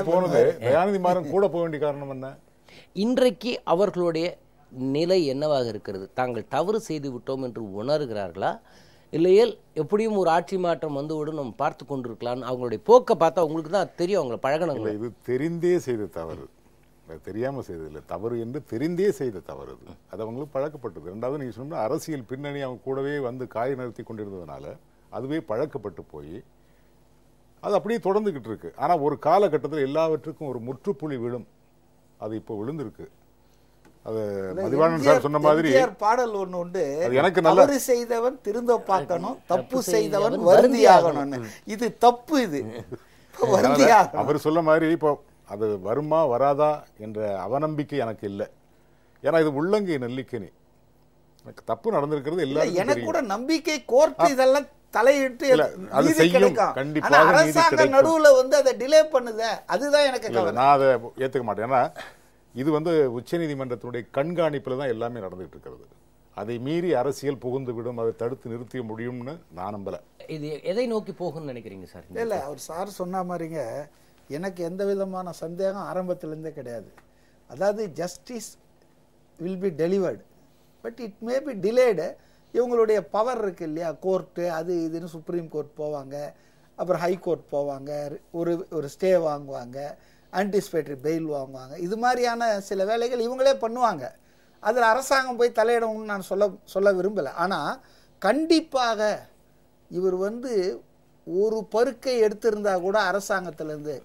போனது தயாநிதி மாறன் கூட போக வேண்டிய காரணம் என்ன? இன்றைக்கு அவர்களுடைய நிலை என்னவாக இருக்கிறது? தாங்கள் தவறு செய்து விட்டோம் என்று உணர்கிறார்களா, இல்லையேல் எப்படியும் ஒரு ஆட்சி மாற்றம் வந்துவிடும் நம்ம பார்த்து கொண்டிருக்கலான்னு அவங்களுடைய போக்கை பார்த்தா உங்களுக்கு தான் தெரியும். அவங்களை பழகணும். இது தெரிந்தே செய்த தவறு, தெரியாமல் செய்ததில்லை, தவறு என்று தெரிந்தே செய்த தவறு. அது அவங்களுக்கு பழக்கப்பட்டது. ரெண்டாவது நீங்கள் சொன்ன அரசியல் பின்னணி அவங்க கூடவே வந்து காய நிறுத்தி கொண்டிருந்ததுனால அதுவே பழக்கப்பட்டு போய் அது அப்படியே தொடர்ந்துகிட்டு இருக்கு. ஆனால் ஒரு காலகட்டத்தில் எல்லாவற்றுக்கும் ஒரு முற்றுப்புள்ளி விழும். அது இப்போ விழுந்திருக்கு. அது மதிவாணன் சார் சொன்ன மாதிரி பாடல் ஒன்று உண்டு, எனக்கு தவறு செய்தவன் திருந்த பார்க்கணும், தப்பு செய்தவன் வருந்தியாகணும். இது தப்பு, இது அவர் சொல்ல மாதிரி இப்போ அது வருமா வராதா என்ற அவநம்பிக்கை எனக்கு இல்லை. ஏன்னா இது உள்ளங்கை நெல்லிக்கனி, எனக்கு தப்பு நடந்திருக்கிறது எல்லாரும். எனக்கு கூட நம்பிக்கை கோர்ட் இதெல்லாம் தலையிட்டு அது செய்யும், கண்டிப்பாக அரசாங்கம் நடுவுல வந்து அதை டிலே பண்ணுது. அதுதான் எனக்கு நான் அதை ஏத்துக்க மாட்டேன். ஏன்னா இது வந்து உச்சநீதிமன்றத்தினுடைய கண்காணிப்பில் தான் எல்லாமே நடந்துகிட்டு இருக்கிறது. அதை மீறி அரசியல் புகுந்து விடும், அதை தடுத்து நிறுத்த முடியும்னு நான் நம்பல. இது எதை நோக்கி போகும்னு நினைக்கிறீங்க சார்? இல்லை, அவர் சார் சொன்ன மாதிரிங்க எனக்கு எந்த விதமான சந்தேகம் ஆரம்பத்திலேருந்தே கிடையாது. அதாவது justice will be delivered, but it may be delayed. இவங்களுடைய பவர் இருக்குது இல்லையா, கோர்ட்டு அது இதுன்னு சுப்ரீம் கோர்ட் போவாங்க, அப்புறம் ஹை கோர்ட் போவாங்க, ஒரு ஸ்டே வாங்குவாங்க, ஆன்டிசிபேட்டரி பெயில் வாங்குவாங்க. இது மாதிரியான சில வேலைகள் இவங்களே பண்ணுவாங்க. அதில் அரசாங்கம் போய் தலையிடணும்னு நான் சொல்ல விரும்பலை. ஆனால் கண்டிப்பாக இவர் வந்து ஒரு பருக்கை எடுத்திருந்தா கூட அரசாங்கத்திலேருந்து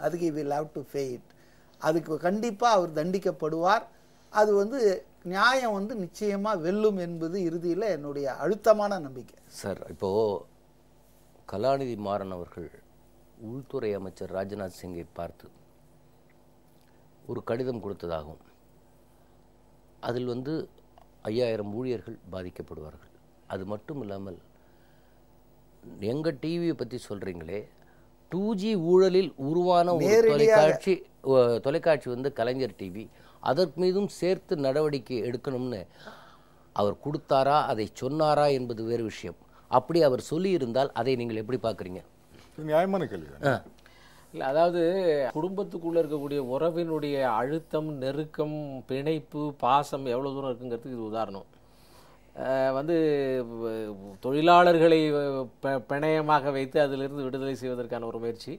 அதுக்கு will have to pay it. அதுக்கு கண்டிப்பாக அவர் தண்டிக்கப்படுவார். அது வந்து நியாயம் வந்து நிச்சயமாக வெல்லும் என்பது இறுதியில் என்னுடைய அழுத்தமான நம்பிக்கை. சார், இப்போது கலாநிதி மாறன் அவர்கள் உள்துறை அமைச்சர் ராஜ்நாத் சிங்கை பார்த்து ஒரு கடிதம் கொடுத்ததாகும். அதில் வந்து 5000 ஊழியர்கள் பாதிக்கப்படுவார்கள். அது மட்டும் இல்லாமல் எங்கள் டிவியை பற்றி சொல்கிறீங்களே, 2G ஊழலில் உருவான ஒரு தொலைக்காட்சி வந்து கலைஞர் டிவி, அதற்கு மீதும் சேர்த்து நடவடிக்கை எடுக்கணும்னு அவர் கொடுத்தாரா, அதை சொன்னாரா என்பது வேறு விஷயம். அப்படி அவர் சொல்லியிருந்தால் அதை நீங்கள் எப்படி பார்க்குறீங்க? நியாயமான கேள்வி. இல்லை, அதாவது குடும்பத்துக்குள்ளே இருக்கக்கூடிய உறவினுடைய அழுத்தம், நெருக்கம், பிணைப்பு, பாசம் எவ்வளோ தூரம் இருக்குங்கிறதுக்கு இது உதாரணம். வந்து தொழிலாளர்களை பிணையமாக வைத்து அதிலிருந்து விடுதலை செய்வதற்கான ஒரு முயற்சி.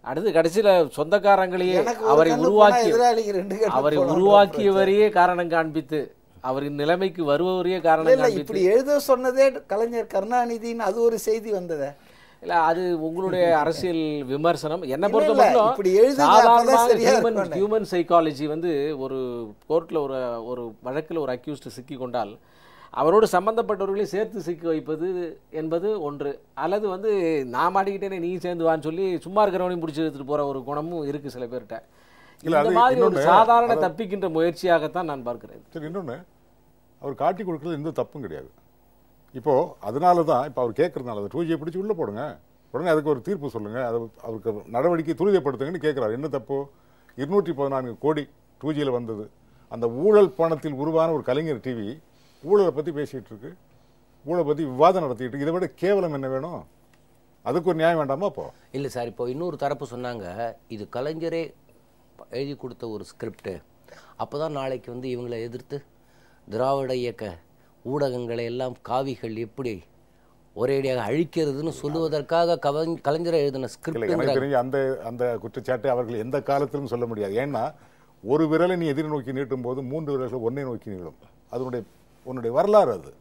அடுத்து கடைசியில் சொந்தக்காரங்களையே அவரை உருவாக்கியவரையே காரணம் காண்பித்து அவரின் நிலைமைக்கு வருபவரையே காரணம் காண்பித்து இப்படி எழுத சொன்னதே கலைஞர் கருணாநிதின்னு அது ஒரு செய்தி வந்ததே. இல்ல, அது உங்களுடைய அரசியல் விமர்சனம். என்ன பொறுத்த மட்டும் சாதாரணமாக ஹியூமன் சைக்காலஜி வந்து ஒரு கோர்ட்டில் ஒரு வழக்கில் ஒரு அக்யூஸ்ட் சிக்கி கொண்டால் அவரோடு சம்பந்தப்பட்டவர்களே சேர்த்து சிக்க வைப்பது என்பது ஒன்று, அல்லது வந்து நான் மாட்டிக்கிட்டேனே நீ சேர்ந்து வான்னு சொல்லி சும்மா இருக்கிறவனையும் பிடிச்சி எடுத்துட்டு போற ஒரு குணமும் இருக்கு சில பேர்கிட்ட. இந்த மாதிரி ஒரு சாதாரண தப்பிக்கின்ற முயற்சியாகத்தான் நான் பார்க்கிறேன். சரி, இன்னொன்று அவர் காட்டி கொடுக்கறது எந்த தப்பும் கிடையாது. இப்போது அதனால தான் இப்போ அவர் கேட்கறதுனால அதை 2G பிடிச்சி உள்ளே போடுங்க, உடனே அதுக்கு ஒரு தீர்ப்பு சொல்லுங்கள், அதை அவருக்கு நடவடிக்கை துரிதப்படுத்துங்கன்னு கேட்குறாரு. என்ன தப்பு? 214 கோடி 2Gயில் வந்தது. அந்த ஊழல் பணத்தில் உருவான ஒரு கலைஞர் டிவி ஊழலை பற்றி பேசிகிட்டு இருக்கு, ஊழலை பற்றி விவாதம் நடத்திட்டு இருக்கு. இதை விட கேவலம் என்ன வேணும்? அதுக்கு ஒரு நியாயம் வேண்டாமா? அப்போ இல்லை சார், இப்போ இன்னொரு தரப்பு சொன்னாங்க இது கலைஞரே எழுதி கொடுத்த ஒரு ஸ்கிரிப்டு, அப்போ தான் நாளைக்கு வந்து இவங்களை எதிர்த்து திராவிட இயக்க ஊடகங்களை எல்லாம் காவிகள் எப்படி ஒரேடியாக அழிக்கிறதுன்னு சொல்லுவதற்காக கலைஞரை எழுதின ஸ்கிரிப்ட். எனக்கு தெரிஞ்சு அந்த அந்த குற்றச்சாட்டை அவர்கள் எந்த காலத்திலும் சொல்ல முடியாது. ஏன்னா ஒரு விரலை நீ எதிர் நோக்கி நீட்டும் போது 3 விரல்கள் ஒன்றை நோக்கி நீளும். அதனுடைய உன்னுடைய வரலாறு அது.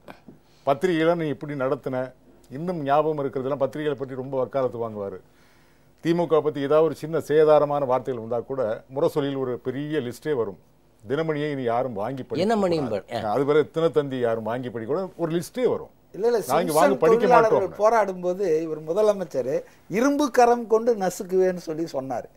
பத்திரிகைகளை நீ இப்படி நடத்தின இன்னும் ஞாபகம் இருக்கிறதெல்லாம் பத்திரிகைகளை பற்றி ரொம்ப வக்காலத்து வாங்குவார். திமுக பற்றி ஏதாவது ஒரு சின்ன சேதாரமான வார்த்தைகள் வந்தால் கூட முரசொலியில் ஒரு பெரிய லிஸ்டே வரும். தினமணியை இனி யாரும் வாங்கி படி, அது பிறகு தினத்தந்தி யாரும் வாங்கி படி கூட ஒரு லிஸ்டே வரும். போராடும் போது இவர் முதலமைச்சர் இரும்பு கரம் கொண்டு நசுக்குவேன்னு சொல்லி சொன்னார்.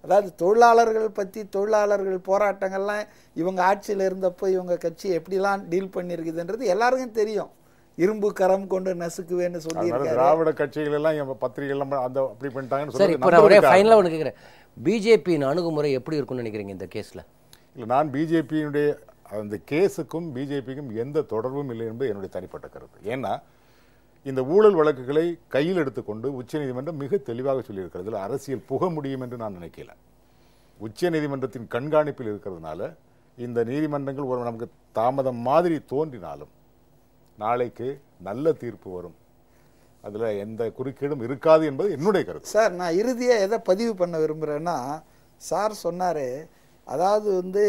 அதாவது தொழிலாளர்கள் பற்றி தொழிலாளர்கள் போராட்டங்கள்லாம் இவங்க ஆட்சியில் இருந்தப்போ இவங்க கட்சி எப்படிலாம் டீல் பண்ணியிருக்குதுன்றது எல்லாருக்கும் தெரியும். இரும்பு கரம் கொண்டு நசுக்குவேன்னு சொல்லி திராவிட கட்சிகள் எல்லாம் பத்திரிகைகள் அந்த அப்படி பண்ணிட்டாங்கன்னு சொல்லி. இப்போ நான் ஒரே ஃபைனலாக ஒன்று கேட்குறேன், பிஜேபியின் அணுகுமுறை எப்படி இருக்குன்னு நினைக்கிறீங்க இந்த கேஸில்? இல்லை, நான் பிஜேபியினுடைய அந்த கேஸுக்கும் பிஜேபிக்கும் எந்த தொடர்பும் இல்லை என்பது என்னுடைய தனிப்பட்ட கருத்து. ஏன்னா இந்த ஊழல் வழக்குகளை கையில் எடுத்துக்கொண்டு உச்சநீதிமன்றம் மிக தெளிவாக சொல்லியிருக்கிறது, அரசியல் புக முடியும் என்று நான் நினைக்கல. உச்சநீதிமன்றத்தின் கண்காணிப்பில் இருக்கிறதுனால இந்த நீதிமன்றங்கள் ஒரு நமக்கு தாமதம் மாதிரி தோன்றினாலும் நாளைக்கு நல்ல தீர்ப்பு வரும், அதில் எந்த குறுக்கீடும் இருக்காது என்பது என்னுடைய கருத்து. சார், நான் இறுதியாக எதை பதிவு பண்ண விரும்புகிறேன்னா, சார் சொன்னார் அதாவது வந்து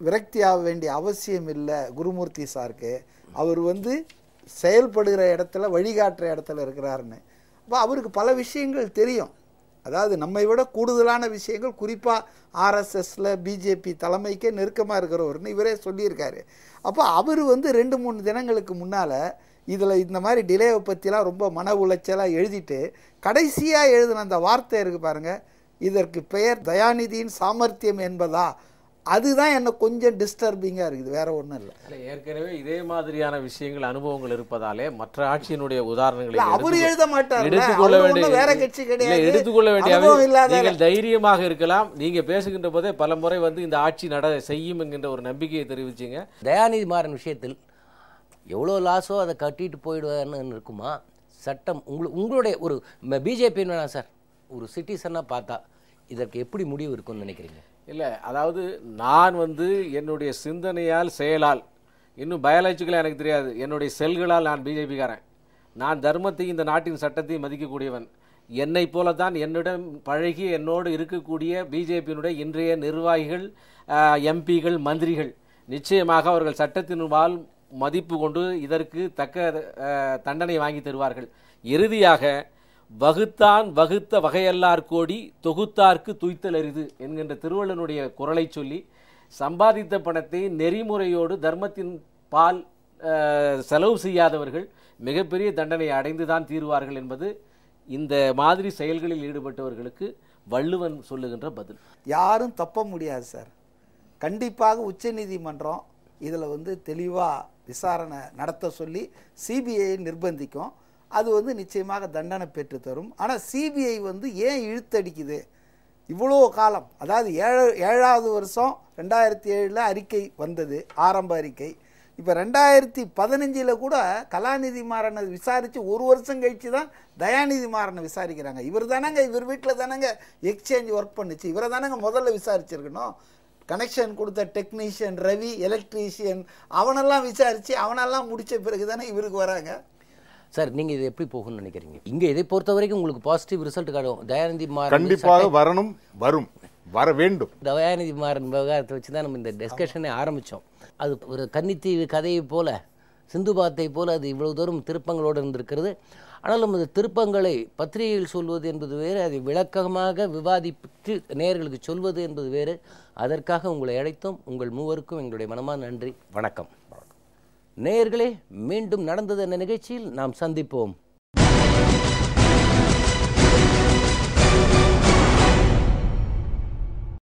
விரக்தி ஆக வேண்டிய அவசியம் இல்லை குருமூர்த்தி சாருக்கு, அவர் வந்து செயல்படுகிற இடத்துல வழிகாட்டுற இடத்துல இருக்கிறாருன்னு. அப்போ அவருக்கு பல விஷயங்கள் தெரியும், அதாவது நம்மை விட கூடுதலான விஷயங்கள், குறிப்பாக ஆர்எஸ்எஸில் பிஜேபி தலைமைக்கே நெருக்கமாக இருக்கிறவர்னு இவரே சொல்லியிருக்காரு. அப்போ அவர் வந்து 2-3 தினங்களுக்கு முன்னால் இதில் இந்த மாதிரி டிலேவை பற்றிலாம் ரொம்ப மன உளைச்சலாக எழுதிட்டு கடைசியாக எழுதின அந்த வார்த்தை இருக்குது பாருங்கள், இதற்கு பெயர் தயாநிதியின் சாமர்த்தியம் என்பதா, அதுதான் என்ன கொஞ்சம் டிஸ்டர்பிங்காக இருக்குது, வேற ஒன்றும் இல்லை. ஏற்கனவே இதே மாதிரியான விஷயங்கள் அனுபவங்கள் இருப்பதாலே மற்ற ஆட்சியினுடைய உதாரணங்களை அவர் எழுத மாட்டார், எடுத்துக்கொள்ள வேண்டிய வேற கட்சி கிடையாது, எடுத்துக்கொள்ள வேண்டிய நீங்கள் தைரியமாக இருக்கலாம். நீங்க பேசுகின்ற போதே பல முறை வந்து இந்த ஆட்சி செய்யும் என்கின்ற ஒரு நம்பிக்கையை தெரிவிச்சிங்க. தயாநிதி மாறன் விஷயத்தில் எவ்வளோ லாஸோ அதை கட்டிட்டு போயிடுவான்னு இருக்குமா சட்டம்? உங்களுடைய ஒரு பிஜேபி வேணாம் சார், ஒரு சிட்டிசனாக பார்த்தா இதற்கு எப்படி முடிவு இருக்குன்னு நினைக்கிறீங்க? இல்லை, அதாவது நான் வந்து என்னுடைய சிந்தனையால் செயலால், இன்னும் பயாலஜிக்கலாக எனக்கு தெரியாது, என்னுடைய செல்களால் நான் பிஜேபிக்காரன். நான் தர்மத்தையும் இந்த நாட்டின் சட்டத்தையும் மதிக்கக்கூடியவன். என்னை போலத்தான் என்னிடம் பழகி என்னோடு இருக்கக்கூடிய பிஜேபியினுடைய இன்றைய நிர்வாகிகள், எம்பிகள், மந்திரிகள் நிச்சயமாக அவர்கள் சட்டத்தின்பால் மதிப்பு கொண்டு இதற்கு தக்க தண்டனை வாங்கி தருவார்கள். இறுதியாக வகுத்தான் வகுத்த வகையல்லார் கோடி தொகுத்தார்க்கு துய்த்தல் அரிது என்கின்ற திருவள்ளுவனுடைய குரலை சொல்லி சம்பாதித்த பணத்தை நெறிமுறையோடு தர்மத்தின் பால் செலவு செய்யாதவர்கள் மிகப்பெரிய தண்டனை அடைந்துதான் தீர்வார்கள் என்பது இந்த மாதிரி செயல்களில் ஈடுபட்டவர்களுக்கு வள்ளுவன் சொல்லுகின்ற பதில். யாரும் தப்ப முடியாது சார். கண்டிப்பாக உச்சநீதிமன்றம் இதில் வந்து தெளிவாக விசாரணை நடத்த சொல்லி சிபிஐ நிர்பந்திக்கும். அது வந்து நிச்சயமாக தண்டனை பெற்று தரும். ஆனால் சிபிஐ வந்து ஏன் இழுத்தடிக்குது இவ்வளோ காலம்? அதாவது 7வது வருஷம் 2007 அறிக்கை வந்தது, ஆரம்ப அறிக்கை. இப்போ 2015 கூட கலாநிதி மாறனை விசாரித்து 1 வருஷம் கழித்து தான் தயாநிதி மாறனை விசாரிக்கிறாங்க. இவர் தானங்க, இவர் வீட்டில் தானங்க எக்ஸ்சேஞ்ச் ஒர்க் பண்ணிச்சு, இவரை தானங்க முதல்ல விசாரிச்சிருக்கணும். கனெக்ஷன் கொடுத்த டெக்னீஷியன் ரவி, எலக்ட்ரீஷியன், அவனெல்லாம் விசாரித்து அவனெல்லாம் முடித்த பிறகு தானே இவருக்கு வராங்க. சார் நீங்கள் இது எப்படி போகும்னு நினைக்கிறீங்க? இங்கே இதை பொறுத்த வரைக்கும் உங்களுக்கு பாசிட்டிவ் ரிசல்ட் காட்டும். தயாநிதி மாறன் கண்டிப்பாக வரணும், வரும், வர வேண்டும். தயாநிதி மாறன் விவகாரத்தை வச்சு தான் நம்ம இந்த டிஸ்கஷனை ஆரம்பித்தோம். அது ஒரு கன்னித்தீவு கதையை போல, சிந்து பாத்தை போல அது இவ்வளவு தூரம் திருப்பங்களோடு இருந்திருக்கிறது. ஆனாலும் அந்த திருப்பங்களை பத்திரிகையில் சொல்வது என்பது வேறு, அதை விளக்கமாக விவாதித்து நேயர்களுக்கு சொல்வது என்பது வேறு. அதற்காக உங்களை அழைத்தோம். உங்கள் மூவருக்கும் எங்களுடைய மனமான நன்றி. வணக்கம். நேயர்களே, மீண்டும் நடந்தது என்ற நிகழ்ச்சியில் நாம் சந்திப்போம்.